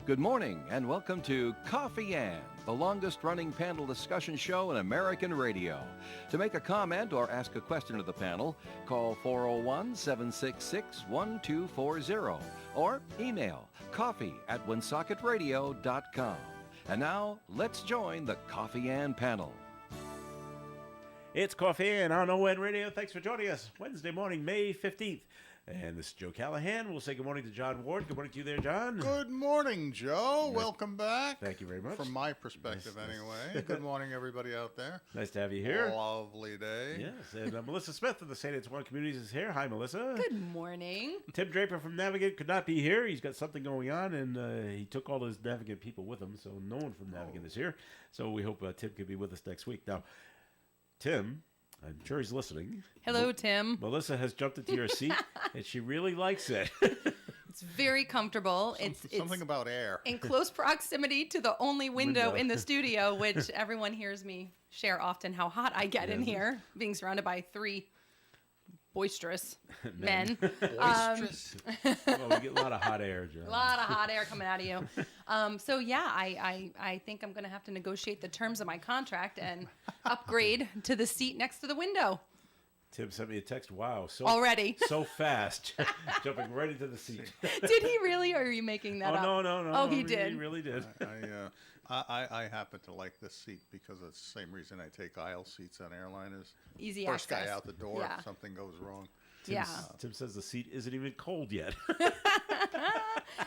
Good morning and welcome to Coffee and, the longest-running panel discussion show in American radio. To make a comment or ask a question of the panel, call 401-766-1240 or email coffee@woonsocket.radio.com. And now, let's join the Coffee and panel. It's Coffee and on ON Radio. Thanks for joining us Wednesday morning, May 15th. And this is Joe Callahan. We'll say good morning to John Ward. Good morning to you there, John. Good morning, Joe. Welcome back. Thank you very much. From my perspective, anyway. Good morning, everybody out there. Nice to have you here. Lovely day. Yes, and Melissa Smith of the St. Antoine Communities is here. Hi, Melissa. Good morning. Tim Draper from Navigant could not be here. He's got something going on, and he took all his Navigant people with him, so no one from Navigant is here. So we hope Tim can be with us next week. Now, Tim... I'm sure he's listening. Hello, Tim. Melissa has jumped into your seat, and she really likes it. It's very comfortable. It's something about air. In close proximity to the only window in the studio, which everyone hears me share often how hot I get in here, being surrounded by three boisterous men. Boisterous. Well, we get a lot of hot air, John. A lot of hot air coming out of you. So yeah, I think I'm going to have to negotiate the terms of my contract and upgrade to the seat next to the window. Tim sent me a text. Wow, so fast, jumping right into the seat. Did he really, or are you making that up? No. Oh, he did. He really did. I happen to like this seat because it's the same reason I take aisle seats on airliners. Easy First access. guy out the door Yeah. if something goes wrong. Tim says the seat isn't even cold yet.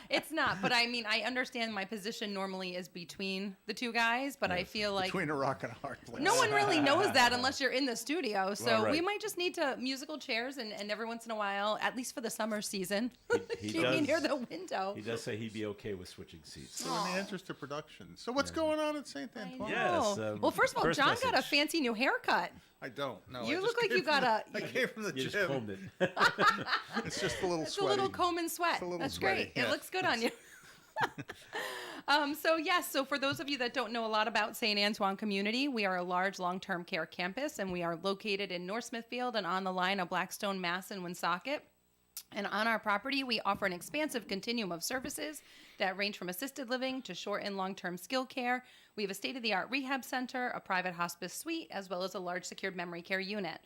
It's not, but I mean, I understand my position normally is between the two guys, but I feel like Between a rock and a hard place. no one really knows that unless you're in the studio. So Well, right. we might just need to musical chairs and every once in a while, at least for the summer season, He keep me near the window. He does say he'd be okay with switching seats. So in the interest of production. So what's going on at St. I Antoine? Yes, know. Well, first of all, John got a message. fancy new haircut. I don't. No, You I look just like came you got from the- I came from the You just gym. combed it. It's just a little It's sweaty. a little comb and sweat. It's a little That's sweaty, great. yeah. It looks good on you. So for those of you that don't know a lot about St. Antoine Community, we are a large long-term care campus, and we are located in North Smithfield and on the line of Blackstone, Mass. and Woonsocket. And on our property, we offer an expansive continuum of services that range from assisted living to short and long-term skilled care. We have a state-of-the-art rehab center, a private hospice suite, as well as a large secured memory care unit.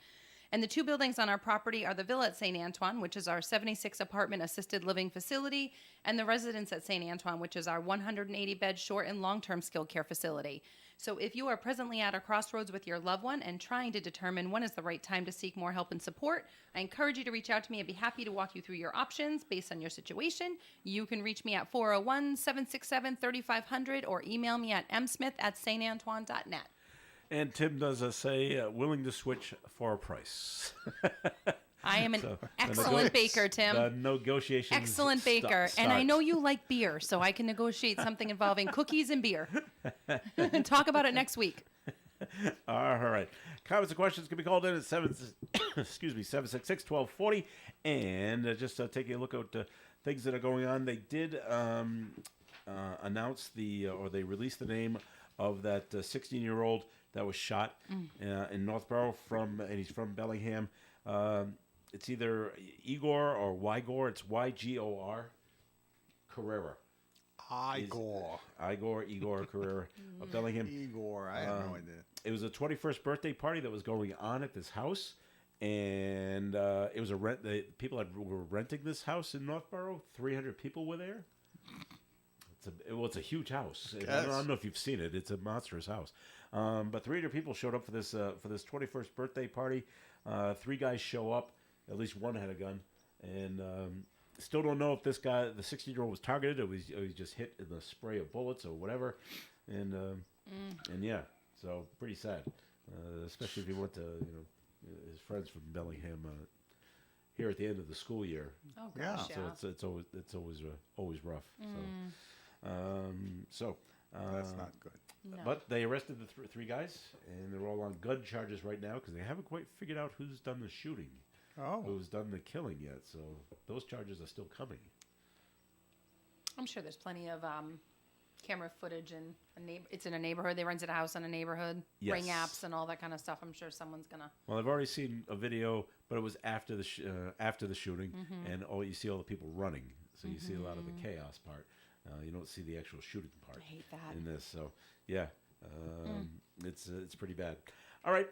And the two buildings on our property are the Villa at St. Antoine, which is our 76-apartment assisted living facility, and the Residence at St. Antoine, which is our 180-bed short and long-term skilled care facility. So if you are presently at a crossroads with your loved one and trying to determine when is the right time to seek more help and support, I encourage you to reach out to me. I'd be happy to walk you through your options based on your situation. You can reach me at 401-767-3500 or email me at msmith@santantoine.net. And Tim does say willing to switch for a price. I am an So, excellent baker, Tim. The negotiations. Excellent baker. And I know you like beer, so I can negotiate something involving cookies and beer. And talk about it next week. All right. Comments and questions can be called in at 766-1240. And just taking a look at things that are going on. They did announce or they released the name of that 16-year-old that was shot in Northborough and he's from Bellingham. It's either Igor or Wygor. It's Ygor Carrera. Igor Carrera of Bellingham. Igor, I have no idea. It was a 21st birthday party that was going on at this house, and it was people were renting this house in Northborough. 300 people were there. It's a huge house. I don't know if you've seen it. It's a monstrous house. But 300 people showed up for this 21st birthday party. 3 guys show up. At least one had a gun, and still don't know if this guy, the 16-year-old, was targeted or was just hit in the spray of bullets or whatever. And yeah, so pretty sad, especially if he went to his friends from Bellingham here at the end of the school year. Oh gosh, Yeah. yeah. So it's always rough. So That's not good. No. but they arrested the 3 guys, and they're all on gun charges right now because they haven't quite figured out who's done the shooting, who's done the killing yet. So those charges are still coming. I'm sure there's plenty of camera footage in it's in a neighborhood. They rented a house in a neighborhood, Yes. ring apps and all that kind of stuff. I'm sure someone's gonna. Well, I've already seen a video, but it was after the shooting, and you see all the people running, so you see a lot of the chaos part. You don't see the actual shooting part I hate that. in this. So yeah, it's pretty bad. All right,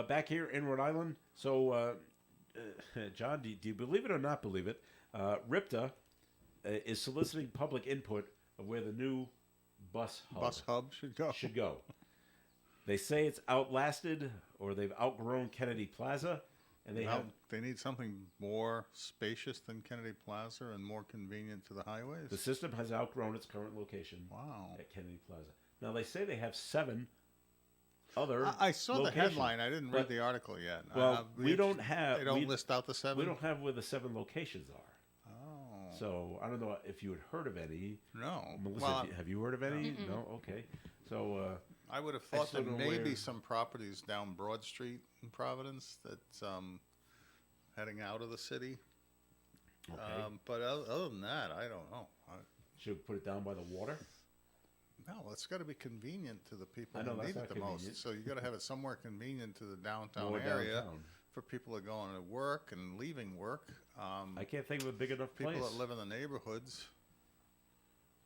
back here in Rhode Island. So John, do you believe it or not believe it? RIPTA is soliciting public input of where the new bus hub should go. should go. They say it's outlasted or they've outgrown Kennedy Plaza, and They need something more spacious than Kennedy Plaza and more convenient to the highways. the system has outgrown its current location Wow. at Kennedy Plaza. Now they say they have 7 other. I saw locations, the headline. I didn't read but- the article yet. Well, we don't have. They don't we, list out the 7. we don't have where the 7 locations are. Oh. So I don't know if you had heard of any. No. Melissa, Well, have you heard of any? No. Okay. So I would have I thought still there don't may know be where- some properties down Broad Street in Providence that's heading out of the city. okay. But other than that, I don't know. Should we put it down by the water? No, it's got to be convenient to the people I know, who that's need not it the convenient. most. So you got to have it somewhere convenient to the downtown More area downtown. for people that are going to work and leaving work. I can't think of a big enough People place. that live in the neighborhoods.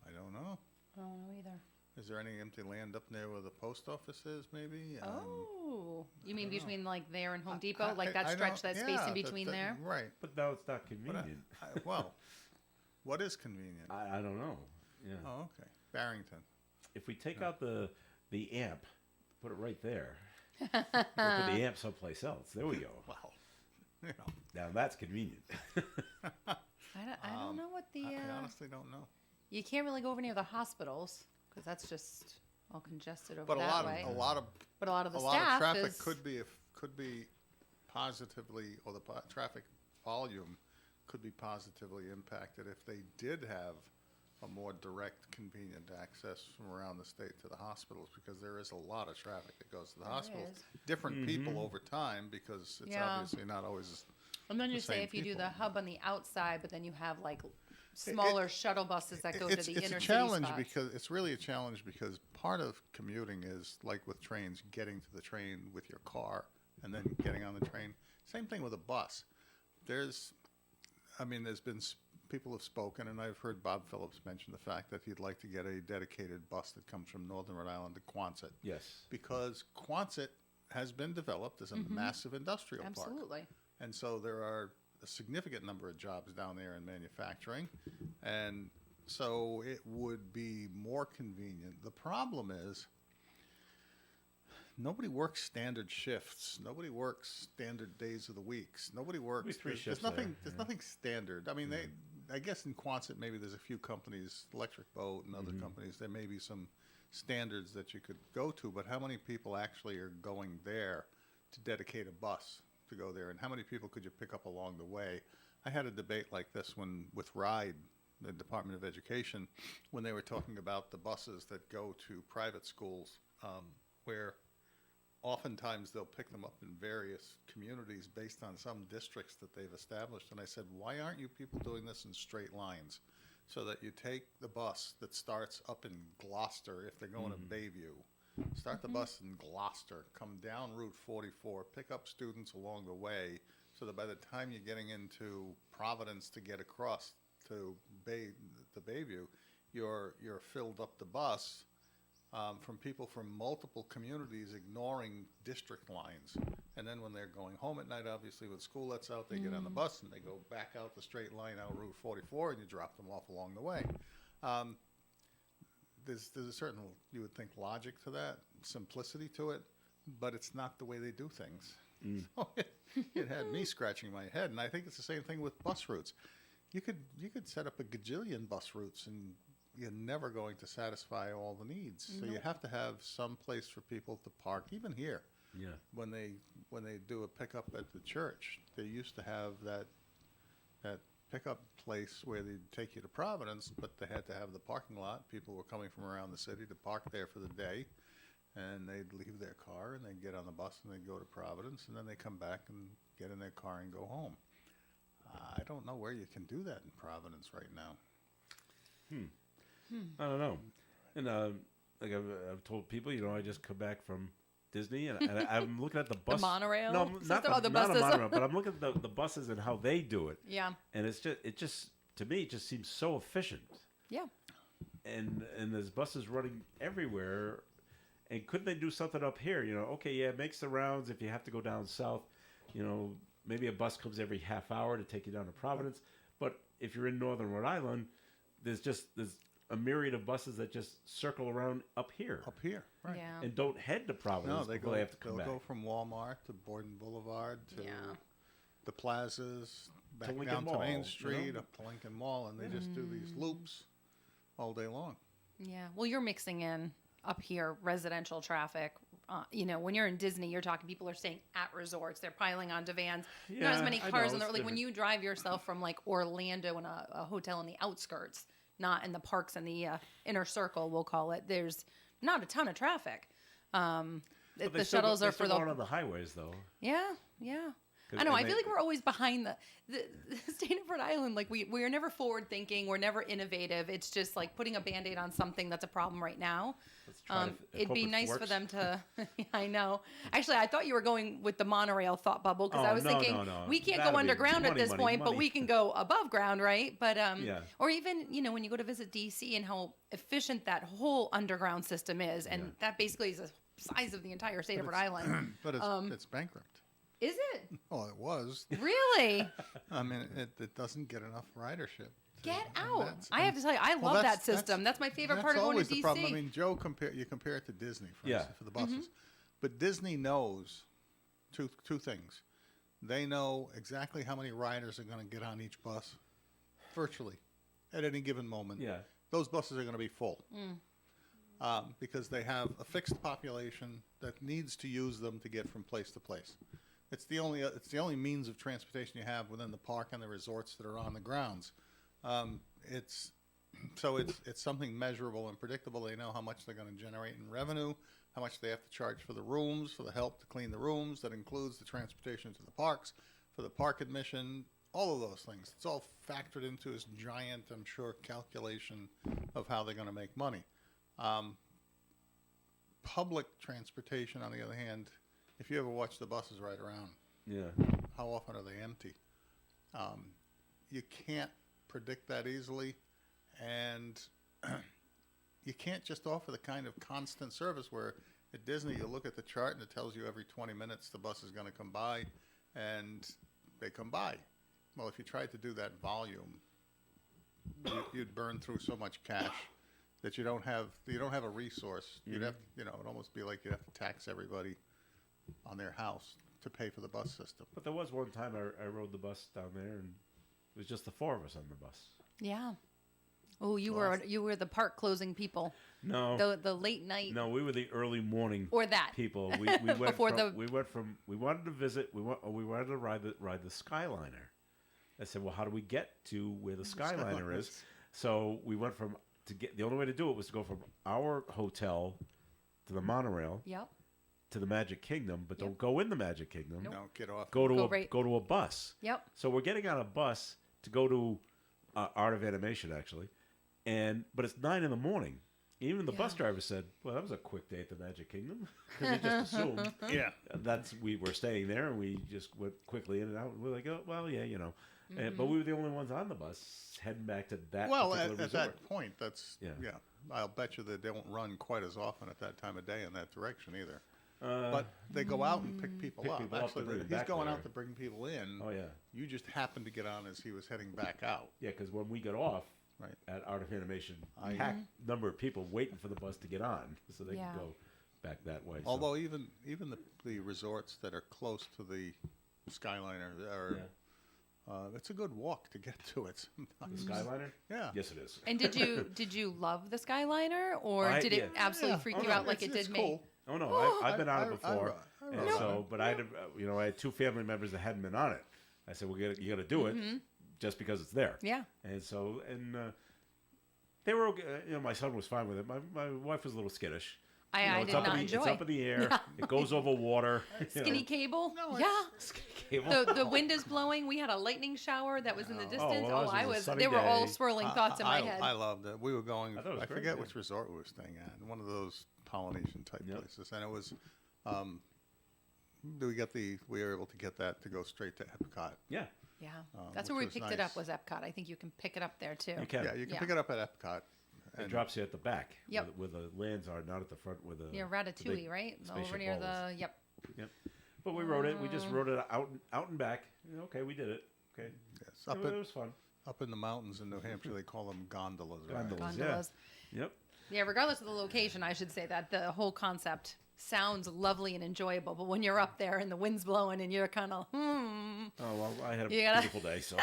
I don't know. I don't know either. Is there any empty land up there where the post office is? Maybe. Oh, you mean I don't know. between like there and Home Depot, like that I stretch, don't- that space yeah, in between there? Right. But now it's not But convenient. well, what is convenient? I don't know. Yeah. Oh, okay. Barrington. If we take out the amp, put it right there. Or put the amp someplace else. There we go. Well, you know, Now that's convenient. I don't know what the. I honestly don't know. You can't really go over near the hospitals because that's just all congested over But that way. a lot of But a lot of the a lot staff of traffic is could be positively, or the traffic volume could be positively impacted if they did have a more direct, convenient access from around the state to the hospitals, because there is a lot of traffic that goes to the There hospitals. is. Different people over time, because it's Yeah. obviously not always. And then you the say same if you do people. the hub on the outside, but then you have like smaller shuttle buses that go to the It's inner a city challenge spots. because it's really a challenge because part of commuting is like with trains, getting to the train with your car and then getting on the train. Same thing with a bus. There's been people have spoken, and I've heard Bob Phillips mention the fact that he'd like to get a dedicated bus that comes from Northern Rhode Island to Quonset, Yes. because Quonset has been developed as a massive industrial park. Absolutely. And so there are a significant number of jobs down there in manufacturing. And so it would be more convenient. The problem is nobody works standard shifts. Nobody works standard days of the weeks. Nobody works. Maybe 3 There's shifts nothing. there, There's yeah. nothing standard. I mean, I guess in Quonset maybe there's a few companies, Electric Boat and other companies. There may be some standards that you could go to, but how many people actually are going there to dedicate a bus to go there, and how many people could you pick up along the way? I had a debate like this with RIDE, the Department of Education, when they were talking about the buses that go to private schools, where oftentimes they'll pick them up in various communities based on some districts that they've established. And I said, why aren't you people doing this in straight lines? So that you take the bus that starts up in Gloucester, if they're going to Bayview, start the bus in Gloucester, come down Route 44, pick up students along the way, so that by the time you're getting into Providence to get across to Bayview, you're filled up the bus from people from multiple communities ignoring district lines. And then when they're going home at night, obviously with school lets out, they get on the bus and they go back out the straight line out Route 44, and you drop them off along the way. There's a certain, you would think, logic to that, simplicity to it, but it's not the way they do things. So it had me scratching my head, and I think it's the same thing with bus routes. You could set up a gajillion bus routes, and you're never going to satisfy all the needs. So you have to have some place for people to park, even here. Yeah. When they do a pickup at the church, they used to have that pickup place where they'd take you to Providence, but they had to have the parking lot. People were coming from around the city to park there for the day, and they'd leave their car and they'd get on the bus and they'd go to Providence, and then they come back and get in their car and go home. I don't know where you can do that in Providence right now. I don't know. And like I've told people, I just come back from Disney, and I'm looking at the bus. monorail No, system? not Oh, the not a buses. monorail, but I'm looking at the buses and how they do it. Yeah. And it just to me, it just seems so efficient. Yeah. and there's buses running everywhere. And couldn't they do something up here? Okay, yeah, it makes the rounds if you have to go down south. Maybe a bus comes every half hour to take you down to Providence. But if you're in northern Rhode Island, there's a myriad of buses that just circle around up here Up here, right? Yeah. and don't head to Providence. No, they before go. they have to come They'll back. go from Walmart to Borden Boulevard to Yeah. the plazas, back Lincoln down to Mall, Main you Street, know? up to Lincoln Mall, and they just do these loops all day long. Yeah. Well, you're mixing in up here residential traffic. When you're in Disney, you're talking people are staying at resorts. They're piling onto vans. Not as Yeah, many I cars know, in the it's like when different. you drive yourself from like Orlando in a hotel in the outskirts, not in the parks in the inner circle, we'll call it. There's not a ton of traffic. But they The still go- shuttles they are for still the go on the highways though. yeah. I 'Cause- know. and I they- feel like we're always behind the state of Rhode Island. Like we're never forward thinking. We're never innovative. It's just like putting a Band-Aid on something that's a problem right now. Let's try to It'd hope be it nice for works. them to. I know. Actually, I thought you were going with the monorail thought bubble because I Oh, was no, thinking no. we can't That'd go be underground at money, this money, point, but money. we can go above ground, right? But Yeah. or even when you go to visit DC and how efficient that whole underground system is, and Yeah. that basically is the size of the entire state of Rhode Island. But it's bankrupt. Is it Well, it was. really? I mean, it doesn't get enough ridership. Get And out! that's- I have to tell you, I Well, love that's- that system. That's my favorite That's part of going to always DC. the problem. I mean, Joe, you compare it to Disney, for Yeah. instance, for the buses. But Disney knows two things. They know exactly how many riders are going to get on each bus, virtually, at any given moment. Yeah. Those buses are going to be full. Because they have a fixed population that needs to use them to get from place to place. It's the only means of transportation you have within the park and the resorts that are on the grounds. It's something measurable and predictable. They know how much they're going to generate in revenue, how much they have to charge for the rooms, for the help to clean the rooms. That includes the transportation to the parks, for the park admission, all of those things. It's all factored into this giant, I'm sure, calculation of how they're going to make money. Public transportation, on the other hand, if you ever watch the buses ride around, Yeah. how often are they empty? You can't predict that easily, and you can't just offer the kind of constant service where at Disney you look at the chart and it tells you every 20 minutes the bus is going to come by, and they come by. Well, if you tried to do that volume, you'd burn through so much cash that you don't have a resource. You'd have, it'd almost be like you'd have to tax everybody on their house to pay for the bus system. But there was one time I rode the bus down there, and it was just the four of us on the bus. Yeah. Oh, you were the park closing people. No, The late night no, we were the early morning or that. people. We went Before we wanted to visit. We wanted to ride the Skyliner. I said, well, how do we get to where the Skyliner is? So we went the only way to do it was to go from our hotel to the monorail Yep. to the Magic Kingdom, but don't go in the Magic Kingdom. No, get off. Go Go right- to a bus. Yep. So we're getting on a bus to go to Art of Animation, actually, but it's 9 a.m. Even the bus driver said, "Well, that was a quick day at the Magic Kingdom," because he just assumed Yeah. we were staying there, and we just went quickly in and out. And we're like, "Oh, well, yeah, but we were the only ones on the bus heading back to that Well, particular at resort. that point, that's Yeah. I'll bet you that they don't run quite as often at that time of day in that direction either. But they go out and pick people Pick up. people up to Actually, bring them he's back going there. out to bring people in. Oh yeah, You just happened to get on as he was heading back out. yeah, because when we got off Right. at Art of Animation, packed number of people waiting for the bus to get on, so they Yeah. could go back that way. so- Although even the resorts that are close to the Skyliner are, it's a good walk to get to it. the Sometimes. Skyliner, Yeah. yes, it is. And did you love the Skyliner, or I- did it yeah. absolutely Yeah. freak Oh, you no, out like it it's did cool. me? Oh no, I've been on it before, and rode so it. but I had I had 2 family members that hadn't been on it. I said, "Well, you got to do it, just because it's there." Yeah. And so they were okay. My son was fine with it. My wife was a little skittish. I it's did up not in the, enjoy. It's up in the air. It goes over water. Skinny cable. No, yeah. Skinny cable. The wind is blowing. We had a lightning shower that was in the distance. well, ours was a sunny They were all day. swirling thoughts in my head. I loved it. We were going. I thought it was I great, forget yeah. which resort we were staying at. One of those Polynesian type Yep. places, and it was. We were able to get that to go straight to Epcot. Yeah, Yeah, that's where which we was picked it up nice. was Epcot. I think you can pick it up there too. you can. Yeah, you can Yeah. pick it up at Epcot, It drops you at the back. Yep. Where the lands are, not at the front where the... Yeah, the Ratatouille, big right? Over spaceship near ball the, is. yep. Yep. But we rode it. We just rode it out and back. Okay, we did it. Okay. Yes. It was fun. Up in the mountains in New Hampshire, they call them gondolas. Right? Gondolas. Yep. Yeah, regardless of the location, I should say that the whole concept sounds lovely and enjoyable. But when you're up there and the wind's blowing and you're kind of, Oh, well, I had a You gotta- beautiful day, so.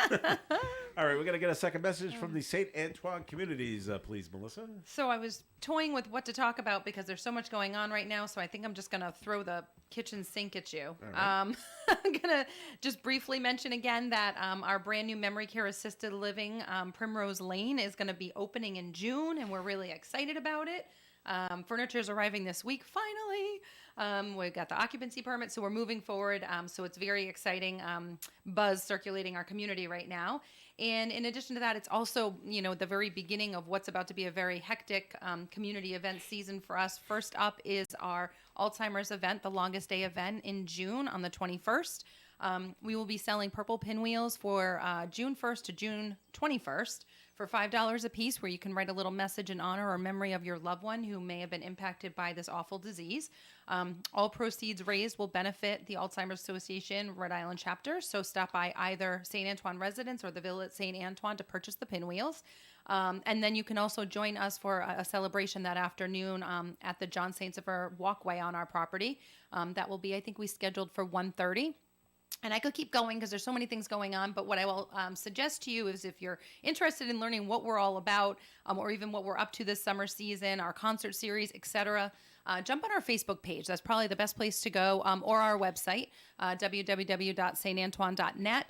All right, we're going to get a second message from the St. Antoine communities, please, Melissa. So I was toying with what to talk about because there's so much going on right now. So I think I'm just going to throw the kitchen sink at you. right. I'm going to just briefly mention again that our brand new memory care assisted living, Primrose Lane, is going to be opening in June, and we're really excited about it. Furniture is arriving this week, finally. We've got the occupancy permit, so we're moving forward. So it's very exciting buzz circulating our community right now. And in addition to that, it's also, the very beginning of what's about to be a very hectic community event season for us. First up is our Alzheimer's event, the longest day event in June on the 21st. We will be selling purple pinwheels for June 1st to June 21st for $5 a piece, where you can write a little message in honor or memory of your loved one who may have been impacted by this awful disease. All proceeds raised will benefit the Alzheimer's Association Rhode Island chapter. So stop by either St. Antoine residence or the Villa at St. Antoine to purchase the pinwheels. And then you can also join us for a celebration that afternoon at the John St. Sever walkway on our property. That will be, I think we scheduled for 1:30. And I could keep going because there's so many things going on. But what I will suggest to you is if you're interested in learning what we're all about, or even what we're up to this summer season, our concert series, etc., jump on our Facebook page. That's probably the best place to go, or our website, www.santantoine.net.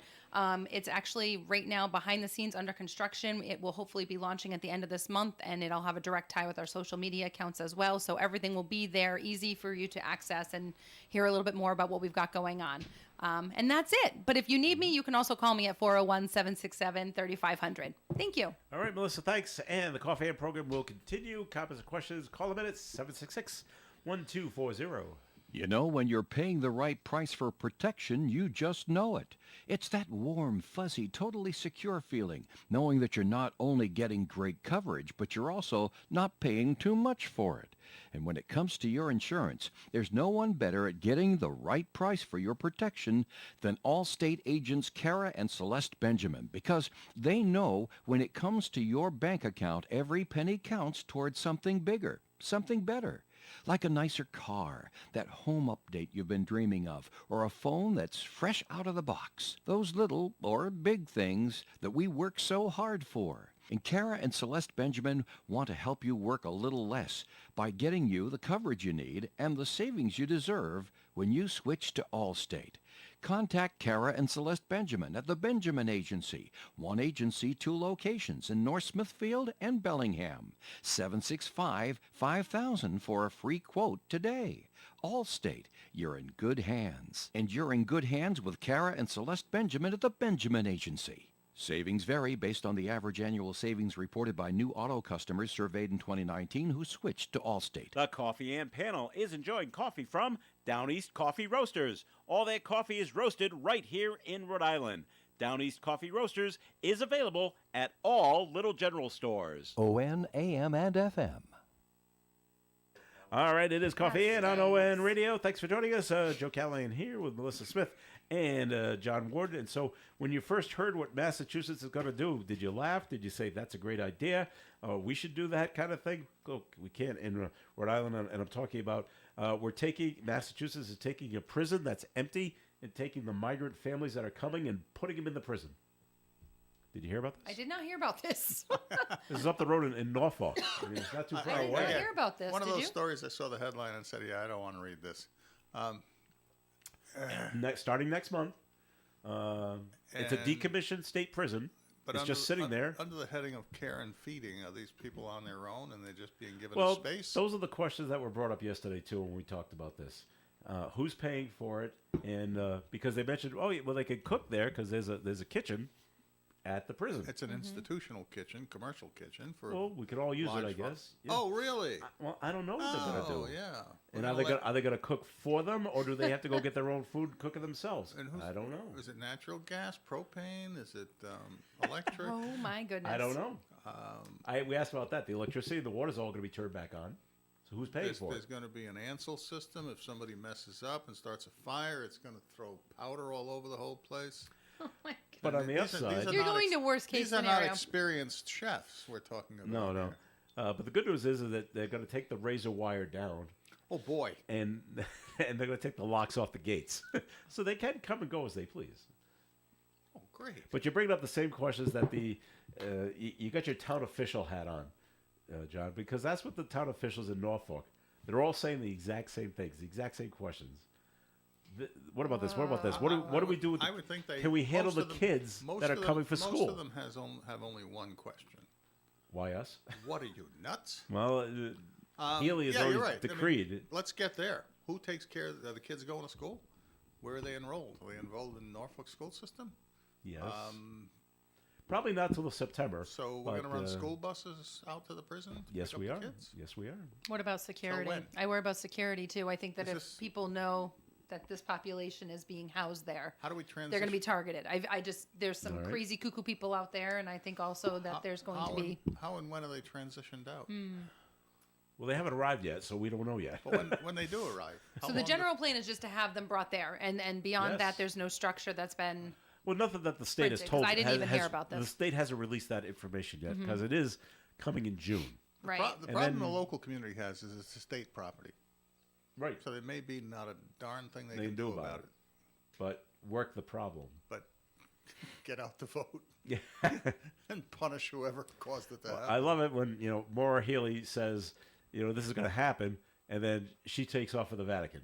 It's actually right now behind the scenes under construction. It will hopefully be launching at the end of this month, and it'll have a direct tie with our social media accounts as well. So everything will be there, easy for you to access and hear a little bit more about what we've got going on. And that's it. But if you need me, you can also call me at 401-767-3500. Thank you. All right, Melissa, thanks. And the Coffee and program will continue. Comments and questions, call them in at 766-1240. You know, when you're paying the right price for protection, you just know it. It's that warm, fuzzy, totally secure feeling, knowing that you're not only getting great coverage, but you're also not paying too much for it. And when it comes to your insurance, there's no one better at getting the right price for your protection than Allstate agents Kara and Celeste Benjamin, because they know when it comes to your bank account, every penny counts towards something bigger, something better. Like a nicer car, that home update you've been dreaming of, or a phone that's fresh out of the box. Those little or big things that we work so hard for. And Kara and Celeste Benjamin want to help you work a little less by getting you the coverage you need and the savings you deserve when you switch to Allstate. Contact Kara and Celeste Benjamin at the Benjamin Agency. One agency, two locations in North Smithfield and Bellingham. 765-5000 for a free quote today. Allstate, you're in good hands. And you're in good hands with Kara and Celeste Benjamin at the Benjamin Agency. Savings vary based on the average annual savings reported by new auto customers surveyed in 2019 who switched to Allstate. The Coffee and Panel is enjoying coffee from Down East Coffee Roasters. All their coffee is roasted right here in Rhode Island. Down East Coffee Roasters is available at all Little General stores. ON, AM, and FM. All right, it is Coffee In on ON Radio. Thanks for joining us. Joe Callahan here with Melissa Smith and John Ward. And so when you first heard what Massachusetts is going to do, did you laugh? Did you say, that's a great idea? We should do that kind of thing? Look, we can't in Rhode Island, and I'm talking about Massachusetts is taking a prison that's empty and taking the migrant families that are coming and putting them in the prison. Did you hear about this? I did not hear about this. This is up the road in Norfolk. I mean, it's not too far I did away. not hear about this. One of Did those you? stories, I saw the headline and said, yeah, I don't want to read this. Starting next month. It's a And- decommissioned state prison. It's just sitting there. Under the heading of care and feeding, are these people on their own and they're just being given Well, a space? those are the questions that were brought up yesterday, too, when we talked about this. Who's paying for it? And because they mentioned, they can cook there because there's a kitchen at the prison. It's an institutional kitchen, commercial kitchen for. Well, we could all use it, I large guess. Yeah. Oh, really? Well, I don't know what they're going to do. yeah. And We're are gonna they going to cook for them, or do they have to go get their own food and cook it themselves? And who's- I don't know. Is it natural gas, propane? Is it electric? Oh my goodness. I don't know. We asked about that. The electricity, the water's all going to be turned back on. So who's paying for There's it? going to be an Ansel system. If somebody messes up and starts a fire, it's going to throw powder all over the whole place. Oh my God. But on the These are upside, You're not going to worst case These are scenario. not experienced chefs we're talking about. no. here. But the good news is that they're going to take the razor wire down, Oh boy. and and they're going to take the locks off the gates, so they can come and go as they please. Oh great. But you're bringing up the same questions that you got your town official hat on, John, because that's what the town officials in Norfolk, they're all saying the exact same things, the exact same questions. What about this? What about this? What do we do with I would think they. can we handle most the of them- kids most that are of them- coming for school? Most of them have only one question. Why us? What are you, nuts? Well, Healy has yeah, already you're right. decreed. Let's get there. Who takes care of the kids going to school? Where are they enrolled? Are they enrolled in the Norfolk school system? Yes. Probably not till September. So we're going to but, run school buses out to the prison? To Yes, pick up we the are. Kids? Yes, we are. What about security? when? I worry about security too. I think that Is if this- people know that this population is being housed there, How do we transition? they're going to be targeted. I just there's some All right. crazy cuckoo people out there, and I think also that there's going to be. How and when are they transitioned out? Well, they haven't arrived yet, so we don't know yet. But when they do arrive. how So the long general plan is just to have them brought there, and beyond Yes. that, there's no structure that's been. Well, nothing that the state has Printed, 'cause told. I didn't even hear about The this. state hasn't released that information yet because it is coming in June. Right. The And problem the then- local community has is it's a state property. Right. So there may be not a darn thing they They can do about it. But work the problem. But get out the vote Yeah. and punish whoever caused it to happen. I love it when, Maura Healy says, this is going to happen, and then she takes off for the Vatican.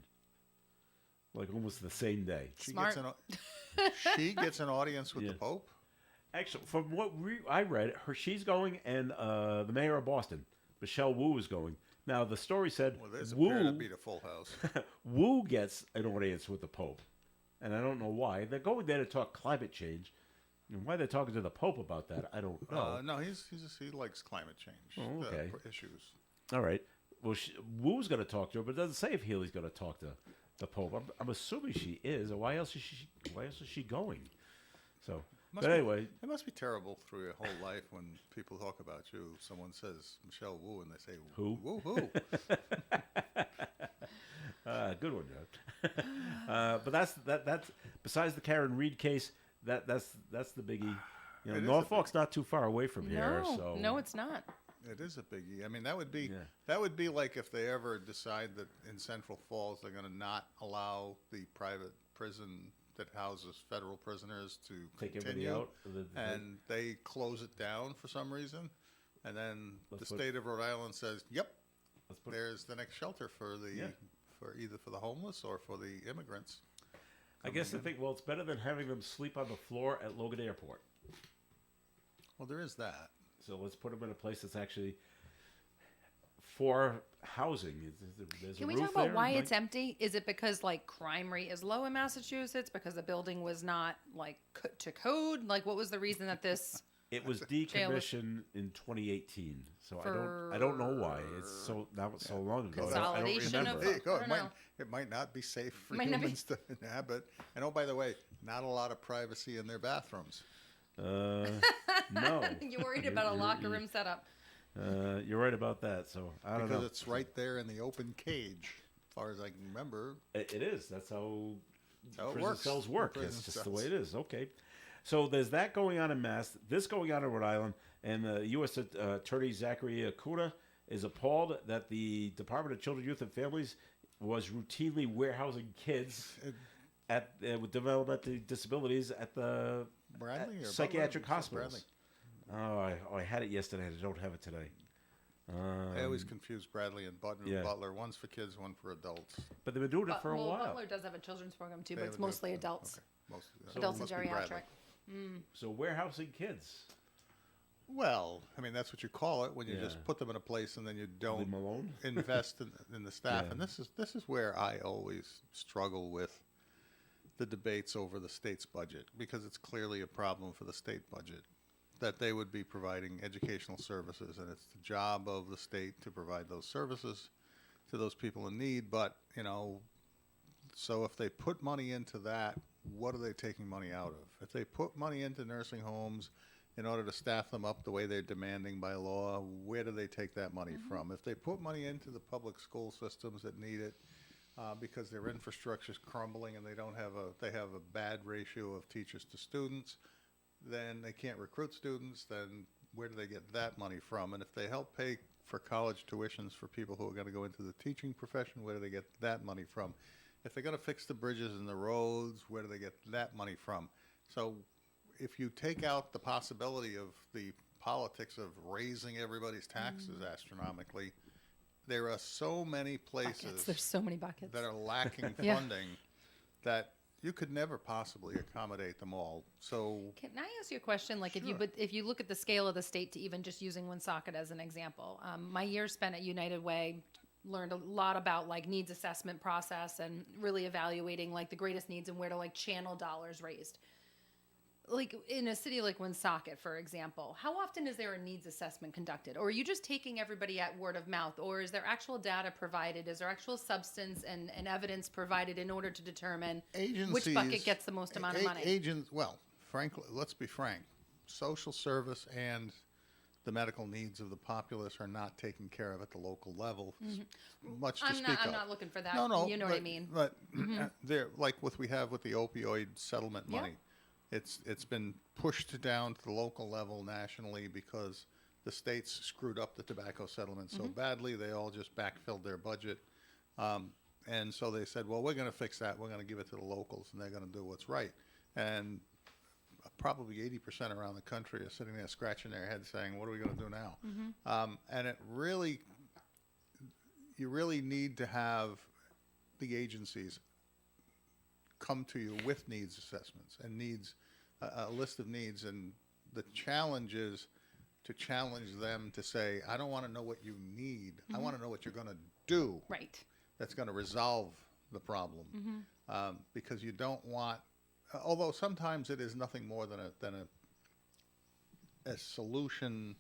Like almost the same day. Smart. She gets an audience with Yeah. the Pope. Actually, from what I read, she's going, and the mayor of Boston, Michelle Wu, is going. Now, the story said Well, there's appear to Wu, be the full house. Wu gets an audience with the Pope. And I don't know why. They're going there to talk climate change. And why they're talking to the Pope about that, I don't know. No, he likes climate change Oh, okay. issues. All right. Well, Wu's going to talk to her, but it doesn't say if Healy's going to talk to the Pope. I'm assuming she is. Or why else is she going? So, Must but be- anyway, It must be terrible through your whole life when people talk about you. Someone says Michelle Wu, and they say Who? Woo who? good one, John. But that's besides the Karen Reed case. That's the biggie. It is a Norfolk's not too far away from here. No, So no, it's not. It is a biggie. I mean, that would be Yeah. that would be like if they ever decide that in Central Falls they're going to not allow the private prison that houses federal prisoners to Take everybody continue, out. and they close it down for some reason, and then Let's the put- state of Rhode Island says, "Yep, Let's put- there's the next shelter for the Yeah. for either for the homeless or for the immigrants." I guess I think it's better than having them sleep on the floor at Logan Airport. Well, there is that. So let's put them in a place that's actually for housing. There's Can a we roof talk about there, why like- it's empty? Is it because like crime rate is low in Massachusetts? Because the building was not like to code? Like, what was the reason that this? It was decommissioned in 2018. So I don't know why. It's so long ago. I don't Consolidation remember. of- There you go. I don't know. It might not be safe for Might not be- humans to inhabit. And oh, by the way, not a lot of privacy in their bathrooms. No. You're worried about a locker room setup. You're right about that. So I don't Because know. it's right there in the open cage, as far as I can remember. It is. That's how How it prison works. cells work. Prison It's just the cells. way it is. Okay. So there's that going on in Mass. This going on in Rhode Island, and the U.S. Attorney Zachary Acuna is appalled that the Department of Children, Youth, and Families was routinely warehousing kids with developmental disabilities at the Bradley or psychiatric Butler? hospitals. I had it yesterday. I don't have it today. I always confuse Bradley and Butler. yeah. Butler. One's for kids, one for adults. But they've been doing it for a Well, while. Butler does have a children's program too, They but it's have a- mostly adults. Okay. Mostly, Adults it and must be Bradley. geriatric. So warehousing kids. Well, I mean that's what you call it when you Yeah. just put them in a place and then you Leave don't them alone. invest in the staff. Yeah. And this is where I always struggle with the debates over the state's budget, because it's clearly a problem for the state budget that they would be providing educational services, and it's the job of the state to provide those services to those people in need. But so if they put money into that, what are they taking money out of? If they put money into nursing homes, in order to staff them up the way they're demanding by law, where do they take that money from? If they put money into the public school systems that need it, because their infrastructure is crumbling and they have a bad ratio of teachers to students, then they can't recruit students, then where do they get that money from? And if they help pay for college tuitions for people who are going to go into the teaching profession, where do they get that money from? If they're going to fix the bridges and the roads, where do they get that money from? So if you take out the possibility of the politics of raising everybody's taxes astronomically, there are so many places Buckets. There's so many buckets. that are lacking Yeah. funding that you could never possibly accommodate them all. So Can I ask you a question? Like, Sure. if you look at the scale of the state, to even just using Woonsocket as an example, my years spent at United Way learned a lot about like needs assessment process and really evaluating like the greatest needs and where to like channel dollars raised. Like in a city like Woonsocket, for example, how often is there a needs assessment conducted? Or are you just taking everybody at word of mouth? Or is there actual data provided? Is there actual substance and evidence provided in order to determine which bucket gets the most amount of money? Well, frankly, let's be frank. Social service and the medical needs of the populace are not taken care of at the local level, much to speak of. I'm not looking for that. No, You know what I mean. But they're like what we have with the opioid settlement Yep. money. It's been pushed down to the local level nationally because the states screwed up the tobacco settlement so badly they all just backfilled their budget, and so they said, well, we're going to fix that. We're going to give it to the locals, and they're going to do what's right. And probably 80% around the country are sitting there scratching their heads saying, what are we going to do now? And you really need to have the agencies come to you with needs assessments and a list of needs. And the challenge is to challenge them to say, I don't want to know what you need. I want to know what you're going to do Right. that's going to resolve the problem. Because you don't want, although sometimes it is nothing more than a solution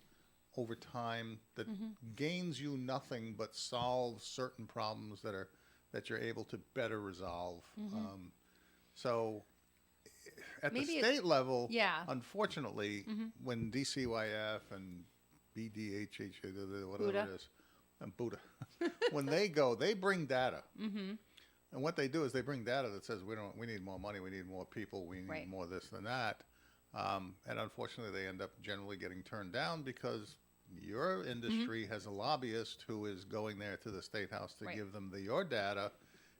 over time that gains you nothing but solves certain problems that you're able to better resolve. So at Maybe the it- state level, Yeah. unfortunately, when DCYF and BDHH, whatever Buddha. it is, and Buddha, when they go, they bring data. And what they do is they bring data that says we need more money, we need more people, we need Right. more this than that. And unfortunately, they end up generally getting turned down because your industry has a lobbyist who is going there to the State House to Right. give them your data.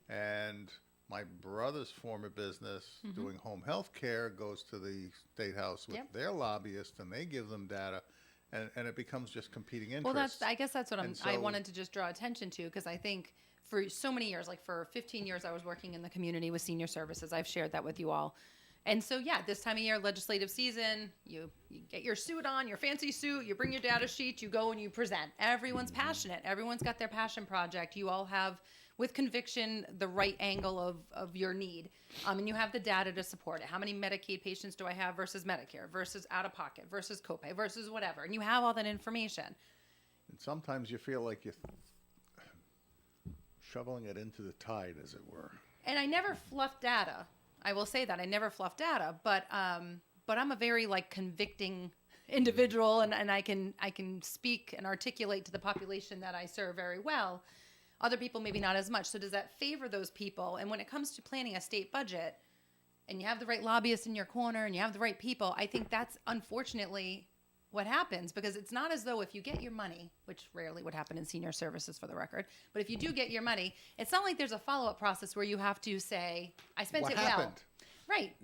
And my brother's former business doing home health care goes to the State House with Yep. their lobbyist, and they give them data. And it becomes just competing interests. Well, I guess that's what And I so- wanted to just draw attention to, because I think for so many years, like for 15 years, I was working in the community with senior services. I've shared that with you all. And so, yeah, this time of year, legislative season, you get your suit on, your fancy suit, you bring your data sheet, you go and you present. Everyone's passionate. Everyone's got their passion project. You all have, with conviction, the right angle of your need. And you have the data to support it. How many Medicaid patients do I have versus Medicare versus out of pocket versus copay versus whatever? And you have all that information. And sometimes you feel like you're shoveling it into the tide, as it were. And I never fluff data. I will say that I never fluff data, but I'm a very like convicting individual, and I can speak and articulate to the population that I serve very well. Other people maybe not as much. So does that favor those people? And when it comes to planning a state budget, and you have the right lobbyists in your corner, and you have the right people, I think that's unfortunately what happens, because it's not as though if you get your money, which rarely would happen in senior services for the record, but if you do get your money, it's not like there's a follow-up process where you have to say, I spent What it happened? well. Right.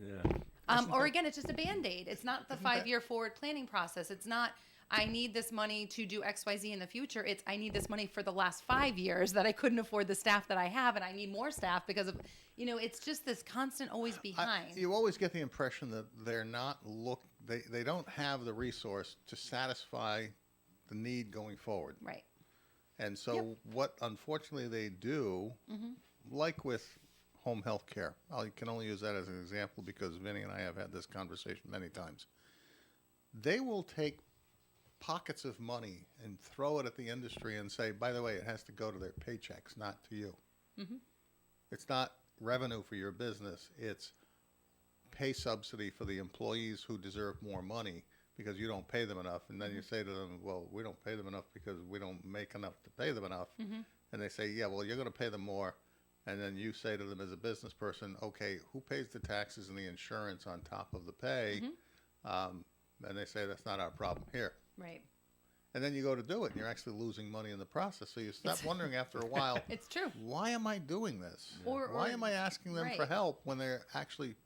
Yeah. Or again, it's just a Band-Aid. It's not the 5-year forward planning process. It's not, I need this money to do X, Y, Z in the future. It's, I need this money for the last 5 years that I couldn't afford the staff that I have, and I need more staff because of, it's just this constant always behind. You always get the impression that they're not they don't have the resource to satisfy the need going forward. Right. And so what unfortunately they do, like with home health care, I can only use that as an example because Vinny and I have had this conversation many times. They will take pockets of money and throw it at the industry and say, by the way, it has to go to their paychecks, not to you. It's not revenue for your business. It's pay subsidy for the employees who deserve more money, because you don't pay them enough. And then you say to them, well, we don't pay them enough because we don't make enough to pay them enough. And they say, yeah, well, you're going to pay them more. And then you say to them as a business person, okay, who pays the taxes and the insurance on top of the pay? And they say, that's not our problem here. Right. And then you go to do it, and you're actually losing money in the process. So you stop wondering after a while, It's true. why am I doing this? Or- Why or- am I asking them for right. help when they're actually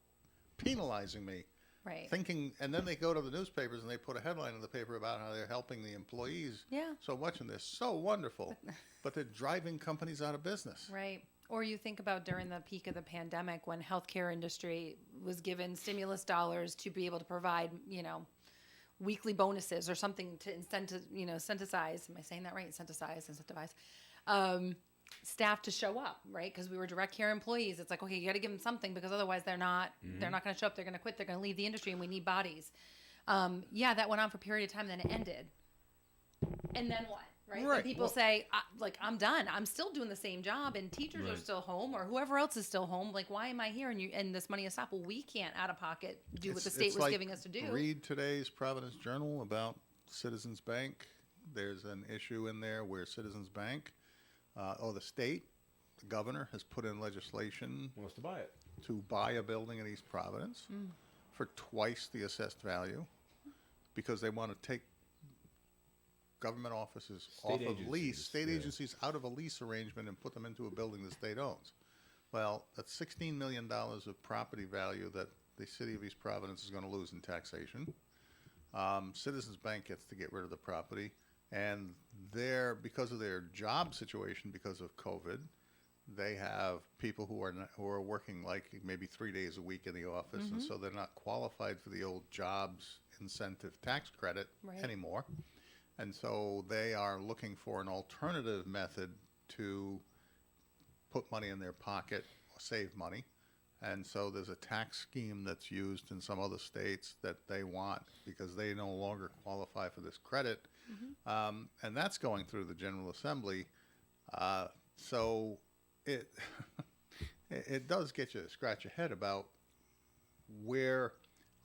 penalizing me? Right. Thinking, and then they go to the newspapers and they put a headline in the paper about how they're helping the employees Yeah. so much, and they're so wonderful, but they're driving companies out of business. Right. Or you think about during the peak of the pandemic when healthcare industry was given stimulus dollars to be able to provide, weekly bonuses or something to incentivize. Am I saying that right? Incentivize. Staff to show up, right? Because we were direct care employees. It's like, okay, you got to give them something because otherwise they're not going to show up. They're going to quit. They're going to leave the industry, and we need bodies. That went on for a period of time. Then it ended. And then what? Right? Right. And people say, I'm done. I'm still doing the same job, and teachers are still home, or whoever else is still home. Like, why am I here? And this money is stopped. Well, we can't out of pocket do what the state It's was like, giving us to do. Read today's Providence Journal about Citizens Bank. There's an issue in there where Citizens Bank, the state, the governor has put in legislation Wants to buy it. to buy a building in East Providence for twice the assessed value because they want to take government offices off of lease, state agencies out of a lease arrangement and put them into a building the state owns. Well, that's $16 million of property value that the city of East Providence is going to lose in taxation. Citizens Bank gets to get rid of the property, and because of their job situation, because of COVID, they have people who are working like maybe 3 days a week in the office, and so they're not qualified for the old jobs incentive tax credit anymore. And so they are looking for an alternative method to put money in their pocket or save money. And so there's a tax scheme that's used in some other states that they want because they no longer qualify for this credit. And that's going through the General Assembly. So it it does get you to scratch your head about where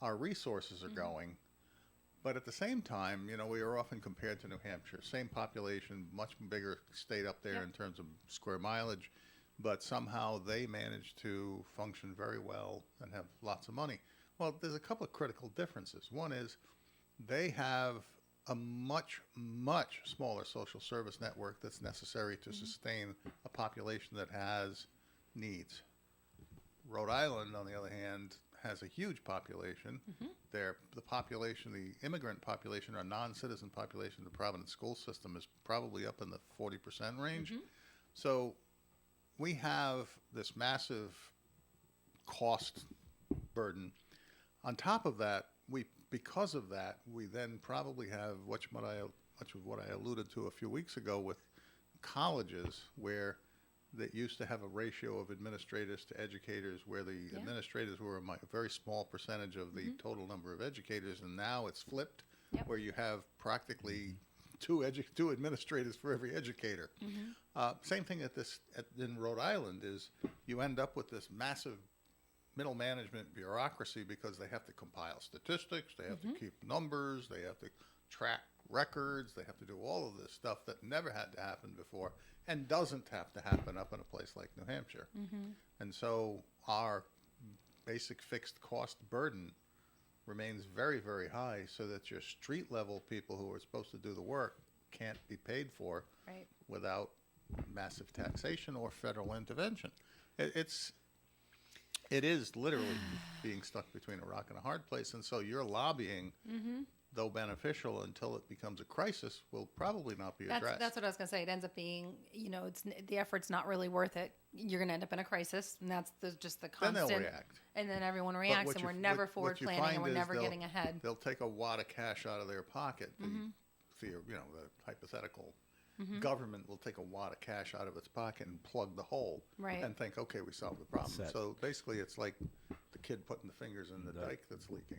our resources are going. But at the same time, we are often compared to New Hampshire. Same population, much bigger state up there in terms of square mileage, but somehow they manage to function very well and have lots of money. Well, there's a couple of critical differences. One is they have a much, much smaller social service network that's necessary to sustain a population that has needs. Rhode Island, on the other hand, has a huge population. The immigrant population or non-citizen population of the Providence school system is probably up in the 40% range. So we have this massive cost burden. On top of that, because of that, we then probably have much of what I alluded to a few weeks ago with colleges where that used to have a ratio of administrators to educators where the administrators were a very small percentage of the total number of educators, and now it's flipped where you have practically two administrators for every educator. Same thing in Rhode Island is you end up with this massive middle management bureaucracy because they have to compile statistics, they have to keep numbers, they have to track records, they have to do all of this stuff that never had to happen before and doesn't have to happen up in a place like New Hampshire. And so our basic fixed cost burden remains very, very high so that your street level people who are supposed to do the work can't be paid for without massive taxation or federal intervention. It is literally being stuck between a rock and a hard place, and so your lobbying, though beneficial until it becomes a crisis, will probably not be addressed. That's what I was going to say. It ends up being, the effort's not really worth it. You're going to end up in a crisis, and that's just the Then constant. they'll react. And then everyone But reacts, what and you- we're never what forward you planning, and find we're is never getting ahead. They'll take a wad of cash out of their pocket. The hypothetical government will take a wad of cash out of its pocket and plug the hole Right. and think, okay, we solved the problem. Set. So basically, it's like the kid putting the fingers in the dike that's leaking.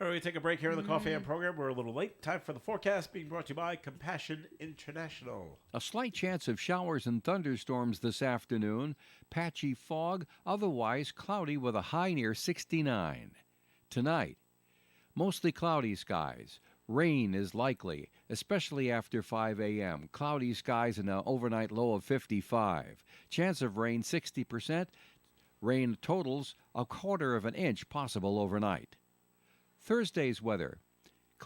All right, we take a break here on the Coffee and program. We're a little late. Time for the forecast being brought to you by Compassion International. A slight chance of showers and thunderstorms this afternoon. Patchy fog, otherwise cloudy with a high near 69. Tonight, mostly cloudy skies. Rain is likely, especially after 5 a.m. Cloudy skies and an overnight low of 55. Chance of rain 60%. Rain totals a quarter of an inch possible overnight. Thursday's weather.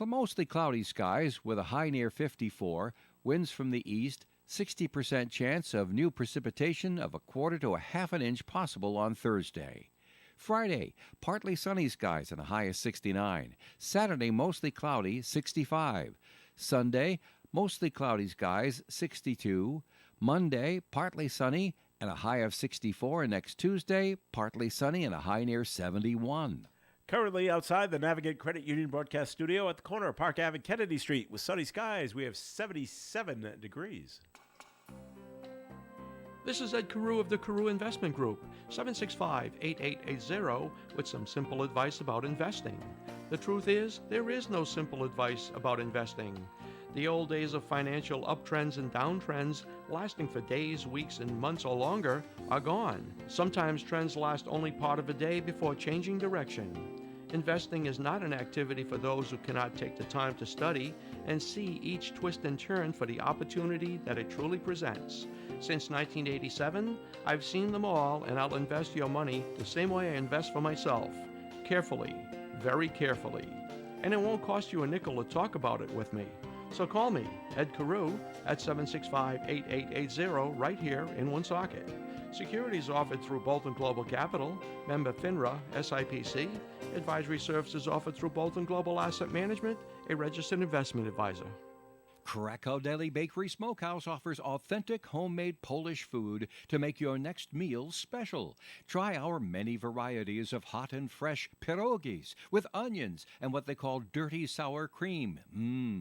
Mostly cloudy skies with a high near 54. Winds from the east. 60% chance of new precipitation of a quarter to a half an inch possible on Thursday. Friday, partly sunny skies and a high of 69. Saturday, mostly cloudy, 65. Sunday, mostly cloudy skies, 62. Monday, partly sunny and a high of 64. And next Tuesday, partly sunny and a high near 71. Currently outside the Navigant Credit Union broadcast studio at the corner of Park Ave and Kennedy Street with sunny skies, we have 77 degrees. This is Ed Carew of the Carew Investment Group, 765-8880, with some simple advice about investing. The truth is, there is no simple advice about investing. The old days of financial uptrends and downtrends, lasting for days, weeks, and months or longer, are gone. Sometimes trends last only part of a day before changing direction. Investing is not an activity for those who cannot take the time to study and see each twist and turn for the opportunity that it truly presents. Since 1987, I've seen them all, and I'll invest your money the same way I invest for myself. Carefully, very carefully. And it won't cost you a nickel to talk about it with me. So call me, Ed Carew, at 765-8880 right here in Woonsocket. Securities offered through Bolton Global Capital, member FINRA, SIPC. Advisory services offered through Bolton Global Asset Management, a registered investment advisor. Krakow Deli Bakery Smokehouse offers authentic homemade Polish food to make your next meal special. Try our many varieties of hot and fresh pierogies with onions and what they call dirty sour cream.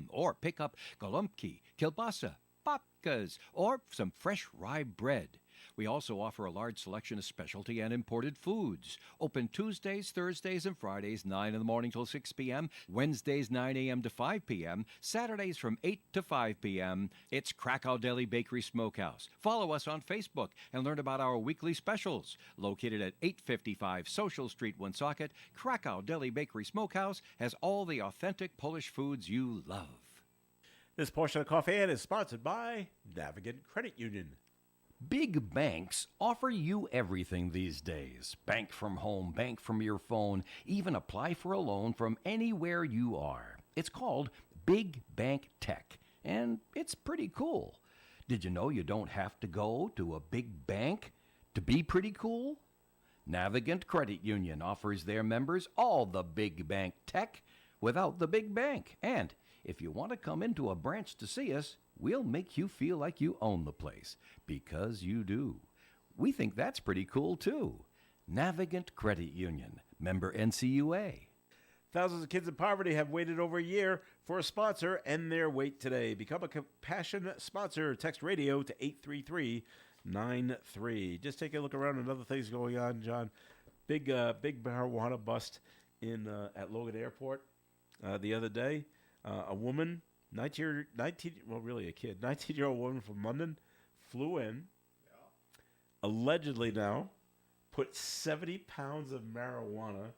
Or pick up gołąbki, kielbasa, babkas, or some fresh rye bread. We also offer a large selection of specialty and imported foods. Open Tuesdays, Thursdays, and Fridays, 9 in the morning till 6 p.m., Wednesdays, 9 a.m. to 5 p.m., Saturdays from 8 to 5 p.m. It's Krakow Deli Bakery Smokehouse. Follow us on Facebook and learn about our weekly specials. Located at 855 Social Street, Woonsocket, Krakow Deli Bakery Smokehouse has all the authentic Polish foods you love. This portion of Coffee Ad is sponsored by Navigant Credit Union. Big banks offer you everything these days. Bank from home, bank from your phone, even apply for a loan from anywhere you are. It's called Big Bank Tech, and it's pretty cool. Did you know you don't have to go to a big bank to be pretty cool? Navigant Credit Union offers their members all the big bank tech without the big bank. And if you want to come into a branch to see us, we'll make you feel like you own the place, because you do. We think that's pretty cool, too. Navigant Credit Union, member NCUA. Thousands of kids in poverty have waited over a year for a sponsor, and their wait today. Become a compassion sponsor. Text radio to 833-93. Just take a look around at other things going on, John. Big marijuana bust at Logan Airport the other day. A woman, 19-year-old woman from London, flew in, allegedly now, put 70 pounds of marijuana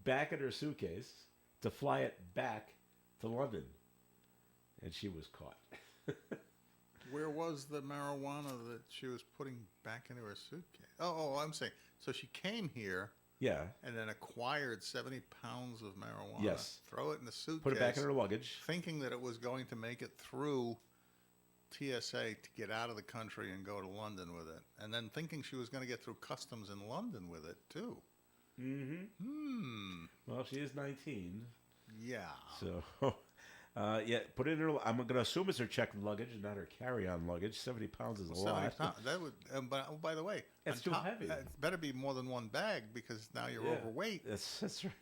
back in her suitcase to fly it back to London. And she was caught. Where was the marijuana that she was putting back into her suitcase? Oh, I'm saying, so she came here Yeah. and then acquired 70 pounds of marijuana. Yes. Throw it in the suitcase. Put it back in her luggage. Thinking that it was going to make it through TSA to get out of the country and go to London with it. And then thinking she was going to get through customs in London with it, too. Mm-hmm. Well, she is 19. Yeah. So, put it in her. I'm going to assume it's her checked luggage and not her carry-on luggage. 70 pounds is a 70 lot. pounds. That would, but by the way, It's on too heavy. It better be more than one bag because now you're overweight. That's right.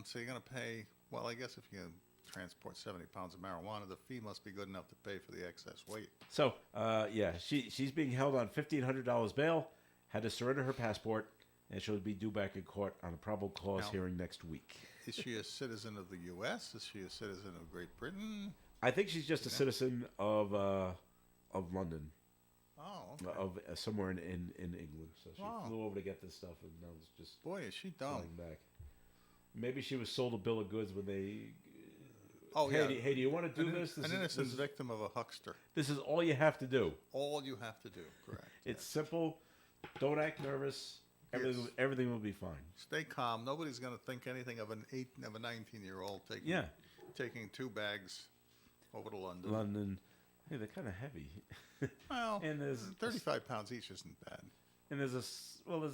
So you're going to pay, well, I guess if you transport 70 pounds of marijuana, the fee must be good enough to pay for the excess weight. So, she's being held on $1,500 bail, had to surrender her passport, and she'll be due back in court on a probable cause Now- hearing next week. Is she a citizen of the U.S.? Is she a citizen of Great Britain? I think she's just a citizen of London, Oh, okay. of somewhere in England. So she Wow. flew over to get this stuff, and now it's just Boy, is she dumb. flying back. Maybe she was sold a bill of goods when they Oh, hey, yeah. hey, do you want to do this? An innocent victim of a huckster. This is all you have to do. All you have to do. Correct. It's simple. Don't act nervous. Everything, Yes. everything will be fine. Stay calm. Nobody's going to think anything of a 19-year-old taking Yeah. taking 2 bags over to London. London, hey, they're kind of heavy. Well, And there's 35 pounds each isn't bad. And there's a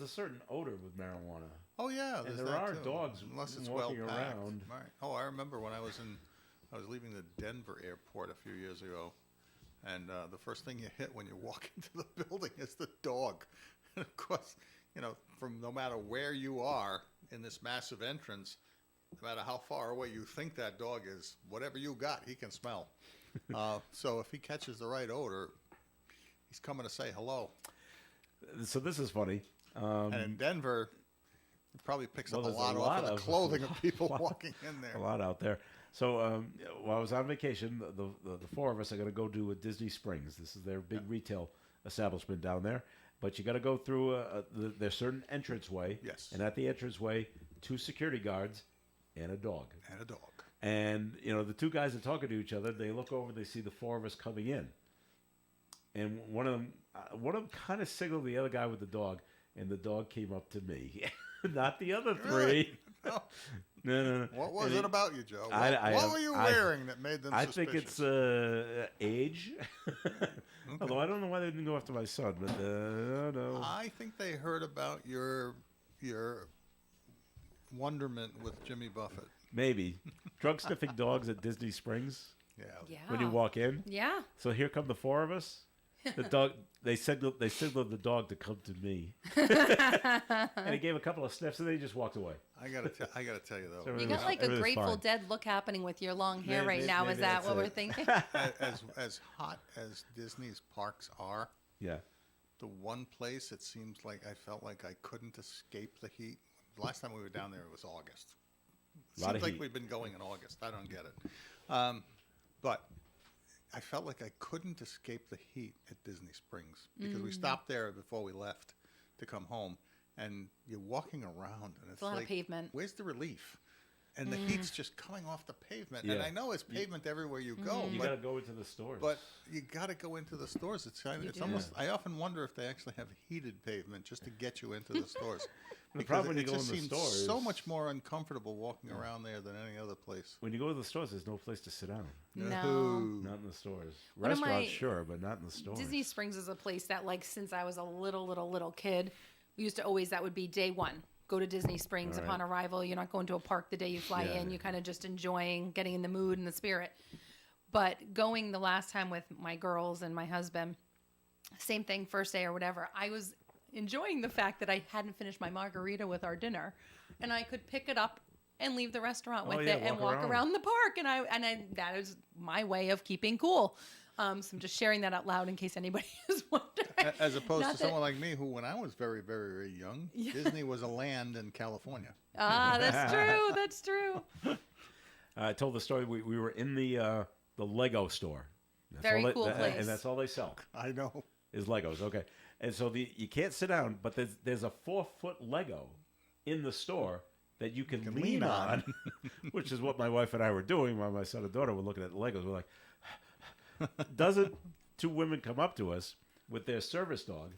certain odor with marijuana. Oh yeah, And there's there that are too, dogs unless it's walking well packed. around. Right. Oh, I remember when I was leaving the Denver airport a few years ago, and the first thing you hit when you walk into the building is the dog. And of course, from no matter where you are in this massive entrance, no matter how far away you think that dog is, whatever you got, he can smell. So if he catches the right odor, he's coming to say hello. So this is funny. And in Denver, it probably picks Well, up a there's a lot off lot of the of- clothing of people walking in A there. lot out there. So while I was on vacation, the 4 of us are going to go do a Disney Springs. This is their big retail establishment down there. But you got to go through there's certain entranceway. Yes. And at the entranceway, 2 security guards and a dog. And a dog. And the 2 guys are talking to each other. They look over. They see the 4 of us coming in. And one of them kind of signaled the other guy with the dog, and the dog came up to me, not the other 3. Really? No. No. What was And it about you, Joe? I- What were you wearing that made them I suspicious? think it's age. Although I don't know why they didn't go after my son, but no. I think they heard about your wonderment with Jimmy Buffett. Maybe drug sniffing dogs at Disney Springs Yeah. Yeah. when you walk in. Yeah. So here come the 4 of us. The dog. They signaled the dog to come to me, and he gave a couple of sniffs, and then he just walked away. I gotta tell you though. So You Everything's- got like a everything's Grateful fine. Dead look happening with your long hair Maybe- right now. maybe Is that that's what we're it. thinking? as hot as Disney's parks are, Yeah. the one place it seems like I felt like I couldn't escape the heat. Last time we were down there, it was August. Lot Seems of like heat. we've been going in August. I don't get it. But I felt like I couldn't escape the heat at Disney Springs because we stopped there before we left to come home, and you're walking around, and it's a lot of like, pavement. where's the relief? And the heat's just coming off the pavement. And Yeah. I know it's pavement everywhere you go, You got to go into the stores. but you got to go into the stores. It's kind of, it's do. almost. I often wonder if they actually have heated pavement just to get you into the stores. The Because problem when it you go just in the seems stores so is- much more uncomfortable walking around there than any other place. when you go to the stores, there's no place to sit down. No. Not in the stores. One of Restaurants, my- sure, but not in the stores. Disney Springs is a place that, like, since I was a little kid, we used to always, that would be day one. Go to Disney Springs All right. upon arrival. You're not going to a park the day you fly Yeah. in. You're kind of just enjoying getting in the mood and the spirit. But going the last time with my girls and my husband, same thing, first day or whatever, I was enjoying the fact that I hadn't finished my margarita with our dinner, and I could pick it up and leave the restaurant with yeah, it and walk walk around. around the park. And that is my way of keeping cool. So I'm just sharing that out loud in case anybody is wondering. As opposed Not to that- someone like me who, when I was very, very, very young, Disney was a land in California. Ah, that's true. That's true. I told the story. We were in the Lego store. That's Very all cool place. And that's all they sell I know. is Legos. Okay. And so you can't sit down, but there's a 4-foot Lego in the store that you can lean lean on. on, which is what my wife and I were doing while my son and daughter were looking at the Legos. We're like, doesn't 2 women come up to us with their service dog?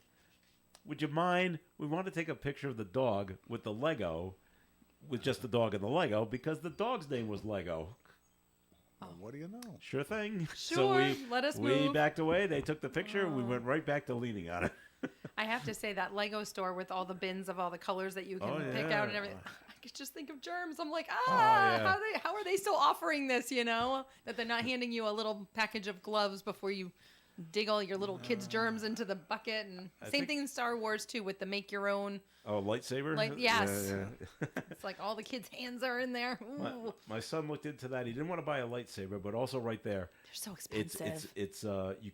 Would you mind? We want to take a picture of the dog with the Lego, with just the dog and the Lego, because the dog's name was Lego. Well, what do you know? Sure thing. Sure, let us we move. backed away. They took the picture. We went right back to leaning on it. I have to say that Lego store with all the bins of all the colors that you can Oh, pick yeah. out and everything. I could just think of germs. I'm like, yeah. how are they still offering this? That they're not handing you a little package of gloves before you dig all your little kids' germs into the bucket. And same think- thing in Star Wars too with the make your own. Oh, lightsaber? Yes. Yeah. It's like all the kids' hands are in there. Ooh, My son looked into that. He didn't want to buy a lightsaber, but also right there, they're so expensive. it's you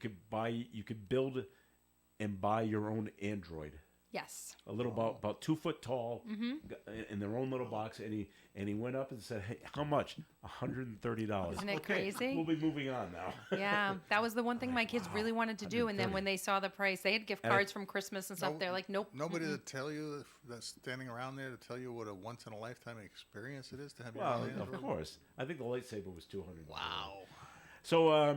could build and buy your own android. Yes. a little about 2 foot tall, in their own little box, and he went up and said, "Hey, how much? $130." Isn't it Okay, crazy? we'll be moving on now. Yeah, that was the one thing my kids really wanted to do. And then when they saw the price, they had gift cards from Christmas and stuff. No- They're like, nope. Nobody to tell you that's standing around there to tell you what a once in a lifetime experience it is to have your Well, hands of raised? course. I think the lightsaber was 200. Wow. So,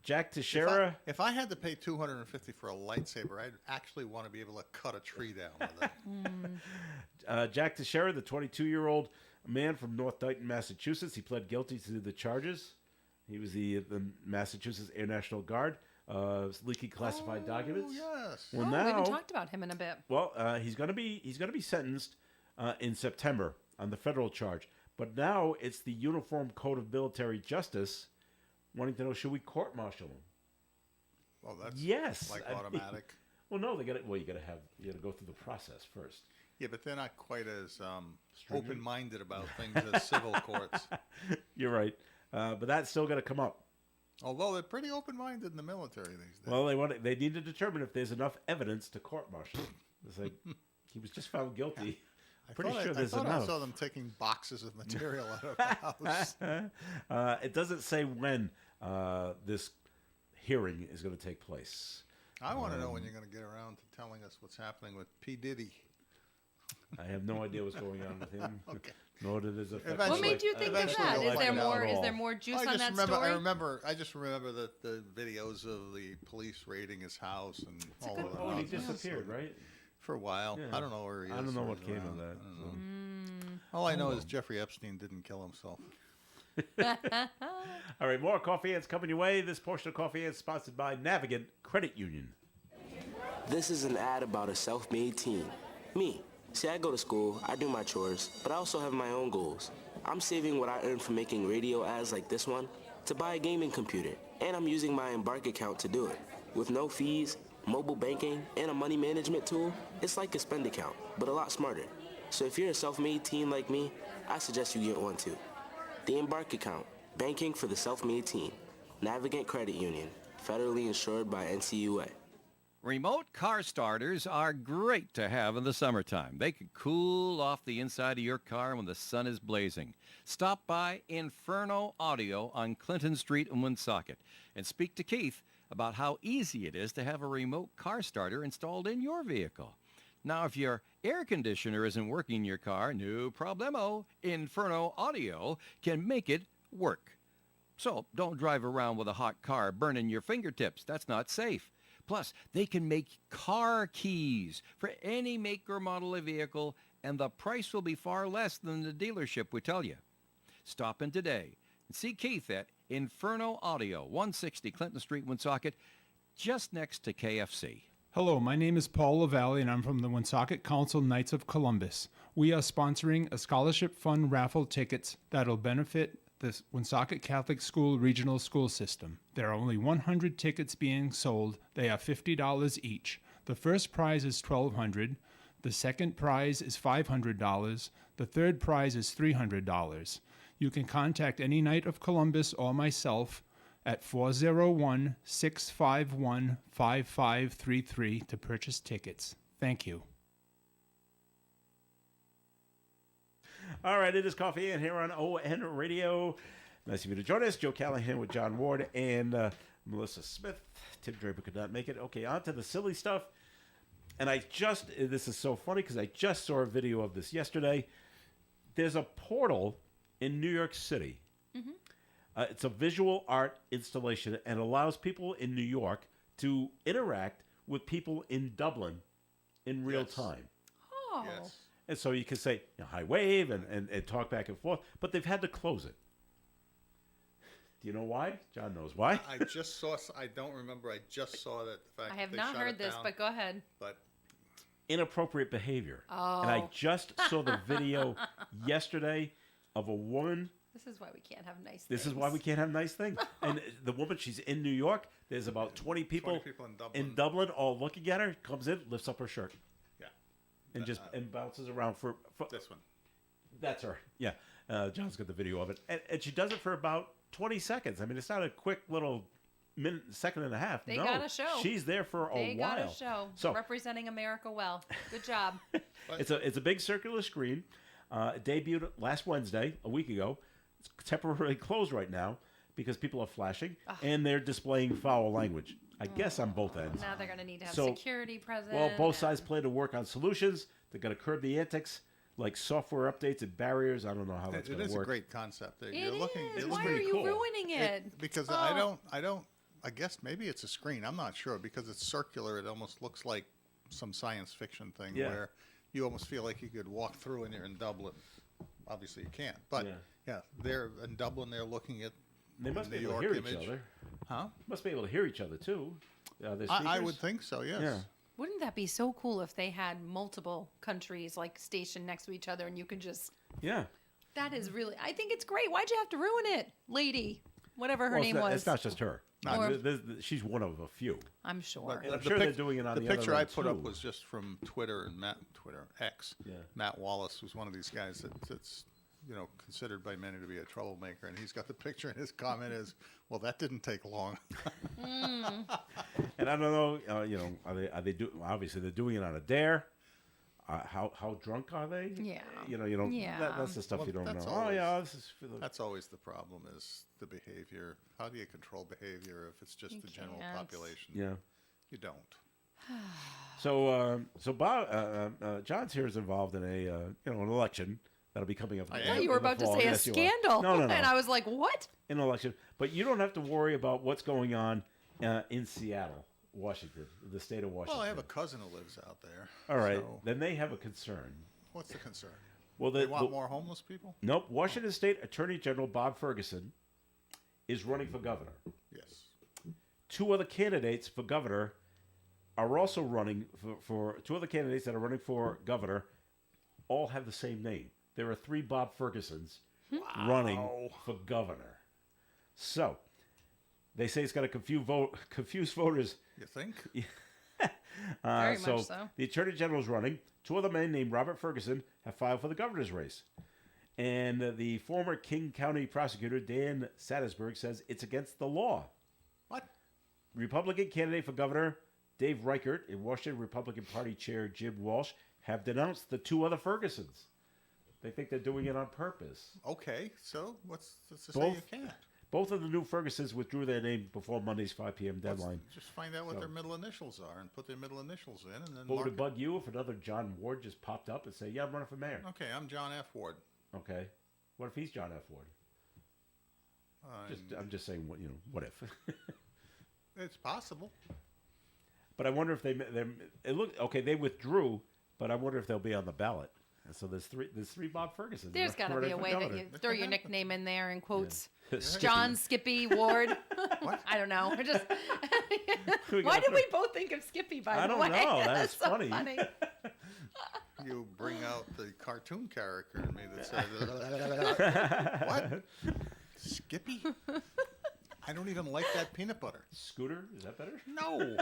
Jack Teixeira. If I had to pay $250 for a lightsaber, I'd actually want to be able to cut a tree down with it. Jack Teixeira, the 22-year-old man from North Dayton, Massachusetts, he pled guilty to the charges. He was the Massachusetts Air National Guard, leaking classified documents. Yes. Well, We now, haven't talked about him in a bit. well, he's going to be sentenced in September on the federal charge. But now it's the Uniform Code of Military Justice wanting to know, should we court-martial him? Well, that's Yes. like I mean, automatic. well, no, you got to go through the process first. Yeah, but they're not quite as open-minded about things as civil courts. You're right, but that's still going to come up. Although they're pretty open-minded in the military these days. Well, they need to determine if there's enough evidence to court-martial him. It's like he was just found guilty. Pretty sure there's I enough. saw them taking boxes of material out of the house. It doesn't say when this hearing is going to take place. I want to know when you're going to get around to telling us what's happening with P. Diddy. I have no idea what's going on with him. Okay. Nor did his effect. What What made you think of eventually that? they'll Is there find out more? Is all. there more juice on that I story? just remember the videos of the police raiding his house and all good of that. Oh, and he nonsense. disappeared, right? For a while. Yeah. I don't know where he is. I don't know or what he's came around. of that. I don't know. so. All I know is Jeffrey Epstein didn't kill himself. All right, more Coffee Ants coming your way. This portion of Coffee Ants sponsored by Navigant Credit Union. This is an ad about a self-made teen. Me. See, I go to school, I do my chores, but I also have my own goals. I'm saving what I earn from making radio ads like this one to buy a gaming computer, and I'm using my Embark account to do it. With no fees, mobile banking, and a money management tool, it's like a spend account, but a lot smarter. So if you're a self-made teen like me, I suggest you get one too. The Embark account, banking for the self-made teen. Navigant Credit Union, federally insured by NCUA. Remote car starters are great to have in the summertime. They can cool off the inside of your car when the sun is blazing. Stop by Inferno Audio on Clinton Street in Woonsocket and speak to Keith about how easy it is to have a remote car starter installed in your vehicle. Now, if your air conditioner isn't working in your car, no problemo. Inferno Audio can make it work. So don't drive around with a hot car burning your fingertips. That's not safe. Plus, they can make car keys for any make or model of vehicle, and the price will be far less than the dealership would tell you. Stop in today and see Keith at Inferno Audio, 160 Clinton Street, Woonsocket, just next to KFC. Hello, my name is Paul LaValle, and I'm from the Woonsocket Council Knights of Columbus. We are sponsoring a scholarship fund raffle tickets that'll benefit the Woonsocket Catholic School Regional School System. There are only 100 tickets being sold. They are $50 each. The first prize is $1,200. The second prize is $500. The third prize is $300. You can contact any Knight of Columbus or myself at 401-651-5533 to purchase tickets. Thank you. All right, it is Coffee Ant here on ON Radio. Nice of you to join us. Joe Callahan with John Ward and Melissa Smith. Tim Draper could not make it. Okay, on to the silly stuff. And this is so funny because I just saw a video of this yesterday. There's a portal in New York City. It's a visual art installation and allows people in New York to interact with people in Dublin in real Yes. time. Oh. Yes. And so you can say, hi wave and talk back and forth, but they've had to close it. Do you know why? John knows why. I just saw. I don't remember. I just saw that. The fact I have they not shut heard it this, down, but go ahead. but Inappropriate behavior. And I Oh. just saw the video yesterday of a woman. This is why we can't have nice This things. is why we can't have nice things. And the woman, she's in New York. There's about 20 people, 20 people in Dublin. all looking at her. Comes in, lifts up her shirt, yeah, and just and bounces around for this one. That's her. Yeah. John's got the video of it. And she does it for about 20 seconds. I mean, it's not a quick little second and a half. They no, got a show. She's there for They a got while. a show So representing America well. Good job. it's a big circular screen. It debuted last Wednesday, a week ago. It's temporarily closed right now because people are flashing and they're displaying foul language. I guess on both ends. Now they're going to need to have So, security present. Well, both and- sides plan to work on solutions. They're going to curb the antics, like software updates and barriers. I don't know how that's It going is to a work. great concept. It You're looking. is. It Why looks are pretty you cool. ruining it? Because Oh. I don't. I guess maybe it's a screen. I'm not sure because it's circular. It almost looks like some science fiction thing Yeah. where you almost feel like you could walk through in here in Dublin. Obviously, you can't. But Yeah. they're in Dublin. They're looking at They must the be New able to York hear image. each other. Huh? Must be able to hear each other too. The I speakers? would think so. Yes. Yeah. Wouldn't that be so cool if they had multiple countries like stationed next to each other and you could just. Yeah. That is really. I think it's great. Why'd you have to ruin it, lady? Whatever her Well, name it's not, was. It's not just her. Or- She's one of a few. I'm sure. And I'm sure they're doing it on the other picture I end, put up too. was just from Twitter and X. Yeah. Matt Wallace was one of these guys that's considered by many to be a troublemaker, and he's got the picture, and his comment is, "Well, that didn't take long." And I don't know, are they obviously they're doing it on a dare. How drunk are they? Yeah. That's the stuff Well, you don't know. that's Oh always- yeah, this is for the, That's always the problem: is the behavior. How do you control behavior if it's just You the general can't. population? yeah. You don't. So Bob, John's here is involved in an election that'll be coming up. I I am. thought in you were the about to fall. say a Yes, you are. scandal. No. And I was like, what? An election, but you don't have to worry about what's going on in Seattle, Washington, the state of Washington. Well, I have a cousin who lives out there. All right, so then they have a concern. what's the concern? Well, They want more homeless people? Nope. Washington State Attorney General Bob Ferguson is running for governor. Yes. Two other candidates for governor are also running for two other candidates that are running for governor. All have the same name. There are 3 Bob Fergusons running for governor. So they say it's going to confuse voters. You think? Very much so. The Attorney General is running. 2 other men named Robert Ferguson have filed for the governor's race. And the former King County prosecutor, Dan Sattersburg, says it's against the law. What? Republican candidate for governor Dave Reichert and Washington Republican Party Chair Jim Walsh have denounced the 2 other Fergusons. They think they're doing it on purpose. Okay, so what's to say Both- you can't? Both of the new Fergusons withdrew their name before Monday's 5 p.m. deadline. Just find out what So- their middle initials are and put their middle initials in, and then What would mark it bug you if another John Ward just popped up and say, "Yeah, I'm running for mayor"? it. Okay, I'm John F. Ward. Okay. What if he's John F. Ward? I'm just saying, what if? It's possible. But I wonder if they withdrew, but I wonder if they'll be on the ballot. And so there's three Bob Fergusons. There's got to running be a for way that governor. you throw your nickname in there in quotes. Skippy. John Skippy Ward. What? I don't know. We Why gotta did we both think of Skippy, by I the don't way? know. That's so funny. You bring out the cartoon character in me that says, "What? Skippy? I don't even like that peanut butter." Scooter, is that better? No,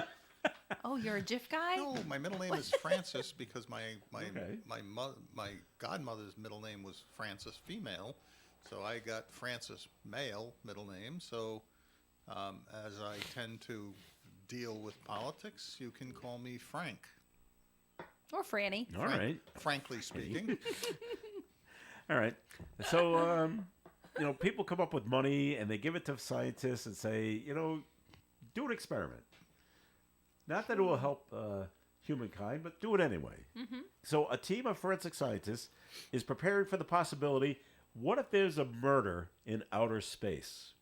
Oh, you're a GIF guy? no. My middle name is Francis because my Okay. my godmother's middle name was Francis, female, so I got Francis, male middle name. So as I tend to deal with politics, you can call me Frank. Or Franny. All right. Frankly speaking. All right. So, people come up with money and they give it to scientists and say, do an experiment. Not that it will help humankind, but do it anyway. Mm-hmm. So, a team of forensic scientists is preparing for the possibility, what if there's a murder in outer space?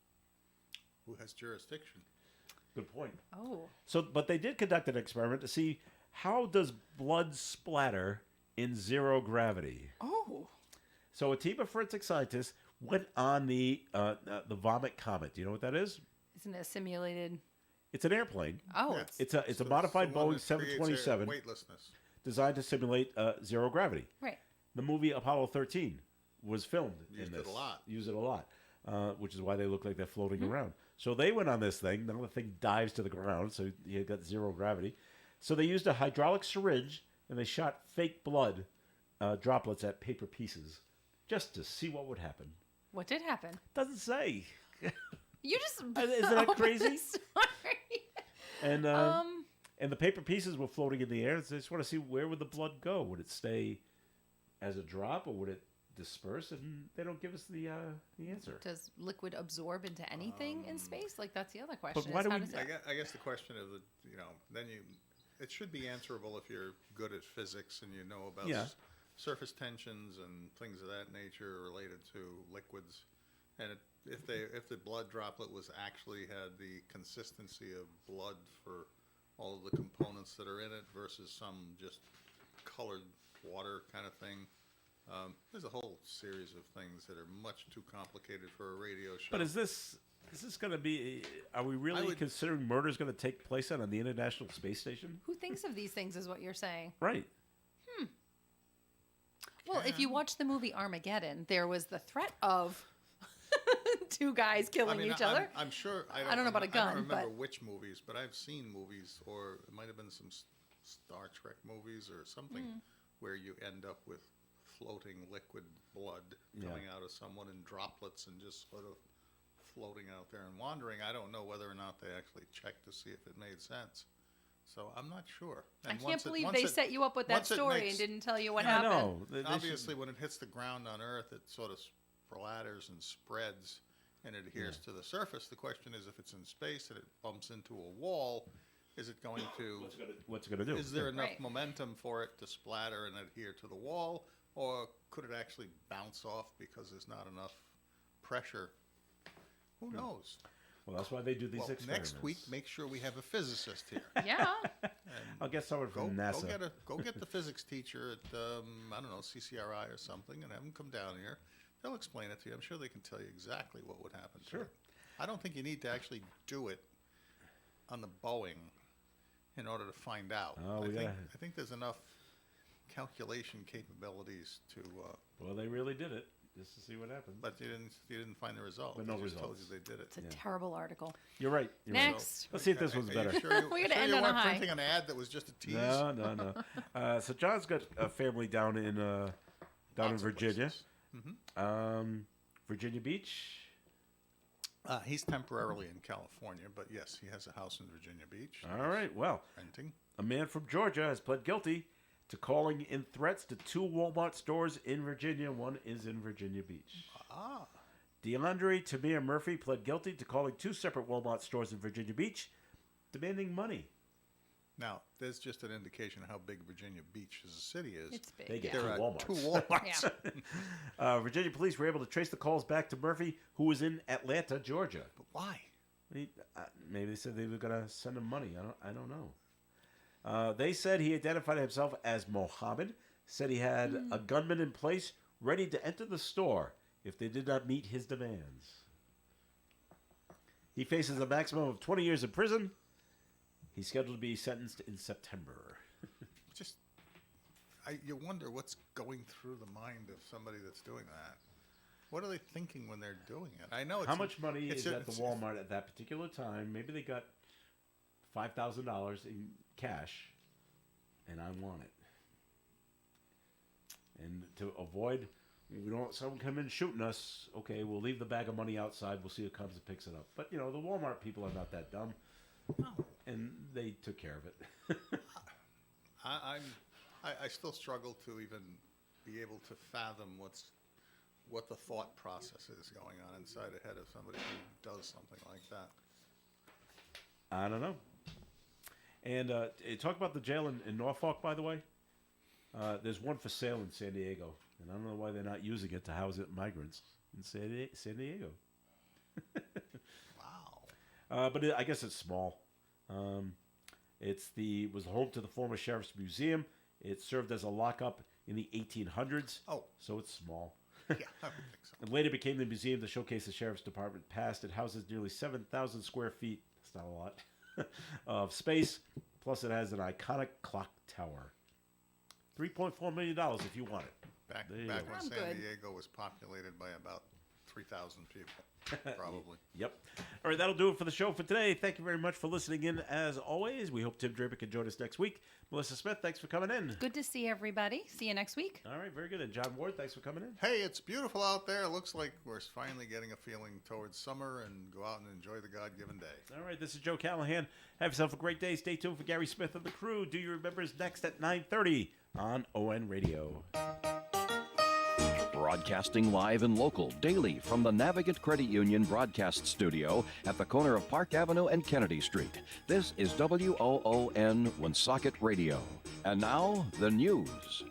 Who has jurisdiction? Good point. Oh. So, but they did conduct an experiment to see how does blood splatter in 0 gravity. Oh. So a team of forensic scientists went on the Vomit Comet. Do you know what that is? Isn't it a simulated? It's an airplane Oh, Yeah. It's a modified the one Boeing that creates 727 weightlessness. designed to simulate 0 gravity. right. The movie Apollo 13 was filmed Used in it this. a lot. Used it a lot, which is why they look like they're floating around. So they went on this thing. Now the thing dives to the ground, so you got 0 gravity. So they used a hydraulic syringe and they shot fake blood droplets at paper pieces just to see what would happen. What did happen? Doesn't say. You just Isn't that opened the crazy? story. And and the paper pieces were floating in the air. They just want to see where would the blood go. Would it stay as a drop, or would it disperse? And they don't give us the answer. Does liquid absorb into anything in space? Like that's the other question. why is do how we- does I it- guess, I guess the question of the, then it should be answerable if you're good at physics and you know about Yeah. surface tensions and things of that nature related to liquids. And if the blood droplet was actually had the consistency of blood for all of the components that are in it versus some just colored water kind of thing. There's a whole series of things that are much too complicated for a radio show. But is this going to be? Are we really would- considering murder is going to take place on the International Space Station? Who thinks of these things is what you're saying. Right. Well, if you watch the movie Armageddon, there was the threat of two guys killing each other. I'm sure. I don't know about a I gun, don't remember but- which movies, but I've seen movies, or it might have been some Star Trek movies or something, Hmm. where you end up with floating liquid blood Yeah. coming out of someone in droplets and just sort of floating out there and wandering. I don't know whether or not they actually checked to see if it made sense. So I'm not sure. I And can't once it- believe once they it- set you up with that once it story makes- and didn't tell you what I happened. know. They should- Obviously, when it hits the ground on Earth, it sort of splatters and spreads and adheres to the surface. The question is, if it's in space and it bumps into a wall, is it going to? What's it going to do? Is there enough Right. momentum for it to splatter and adhere to the wall, or could it actually bounce off because there's not enough pressure? Who knows? Well, that's why they do these Well, experiments. next week, make sure we have a physicist here. Yeah. I'll get someone Go, from NASA. go get the physics teacher at I don't know, CCRI or something, and have them come down here. They'll explain it to you. I'm sure they can tell you exactly what would happen. to Sure. it. I don't think you need to actually do it on the Boeing in order to find out. Oh, I think there's enough calculation capabilities to, Well, they really did it just to see what happened. but you didn't find the result. But no They just told results. you they did it. It's a terrible article. You're right. You're right. Next. Let's see if this one's Are you better. sure you, We're gonna sure end you on a weren't high. printing an ad that was just a tease? No. So John's got a family down in Lots of Virginia. places. Virginia Beach. He's temporarily in California, but yes, he has a house in Virginia Beach. All right. Well, Renting. a man from Georgia has pled guilty to calling in threats to two Walmart stores in Virginia. One is in Virginia Beach. Ah. DeAndre Tamir Murphy pled guilty to calling two separate Walmart stores in Virginia Beach, demanding money. Now, there's just an indication of how big Virginia Beach as a city is. It's big. They get yeah. there two are Walmarts. two Walmarts. Yeah. Virginia police were able to trace the calls back to Murphy, who was in Atlanta, Georgia. But why? Maybe they said they were going to send him money. I don't know. They said he identified himself as Mohammed, said he had a gunman in place ready to enter the store if they did not meet his demands. He faces a maximum of 20 years in prison. He's scheduled to be sentenced in September. Just, you wonder what's going through the mind of somebody that's doing that. What are they thinking when they're doing it? I know it's How much money it's is at the it's- Walmart at that particular time? Maybe they got $5,000 in cash, and I want it. And to avoid, we don't want someone come in shooting us. Okay, we'll leave the bag of money outside. We'll see who comes and picks it up. But the Walmart people are not that dumb, and they took care of it. I still struggle to even be able to fathom what the thought process is going on inside the head of somebody who does something like that. I don't know. And talk about the jail in Norfolk, by the way. There's one for sale in San Diego, and I don't know why they're not using it to house migrants in San Diego. Wow. But I guess it's small. Was home to the former sheriff's museum. It served as a lockup in the 1800s. Oh. So it's small. Yeah, I would think so. And later became the museum to showcase the sheriff's department past. It houses nearly 7,000 square feet. That's not a lot of space. Plus, it has an iconic clock tower. $3.4 million if you want it. Back There you when go. I'm San good. Diego was populated by about 3,000 people, probably. Yep. All right, that'll do it for the show for today. Thank you very much for listening in, as always. We hope Tim Draper can join us next week. Melissa Smith, thanks for coming in. Good to see everybody. See you next week. All right, very good. And John Ward, thanks for coming in. Hey, it's beautiful out there. It looks like we're finally getting a feeling towards summer, and go out and enjoy the God-given day. All right, this is Joe Callahan. Have yourself a great day. Stay tuned for Gary Smith and the crew. Do you remember us next at 9:30 on ON Radio. Broadcasting live and local daily from the Navigant Credit Union broadcast studio at the corner of Park Avenue and Kennedy Street. This is WOON Woonsocket Radio. And now, the news.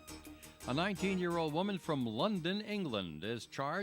A 19-year-old woman from London, England is charged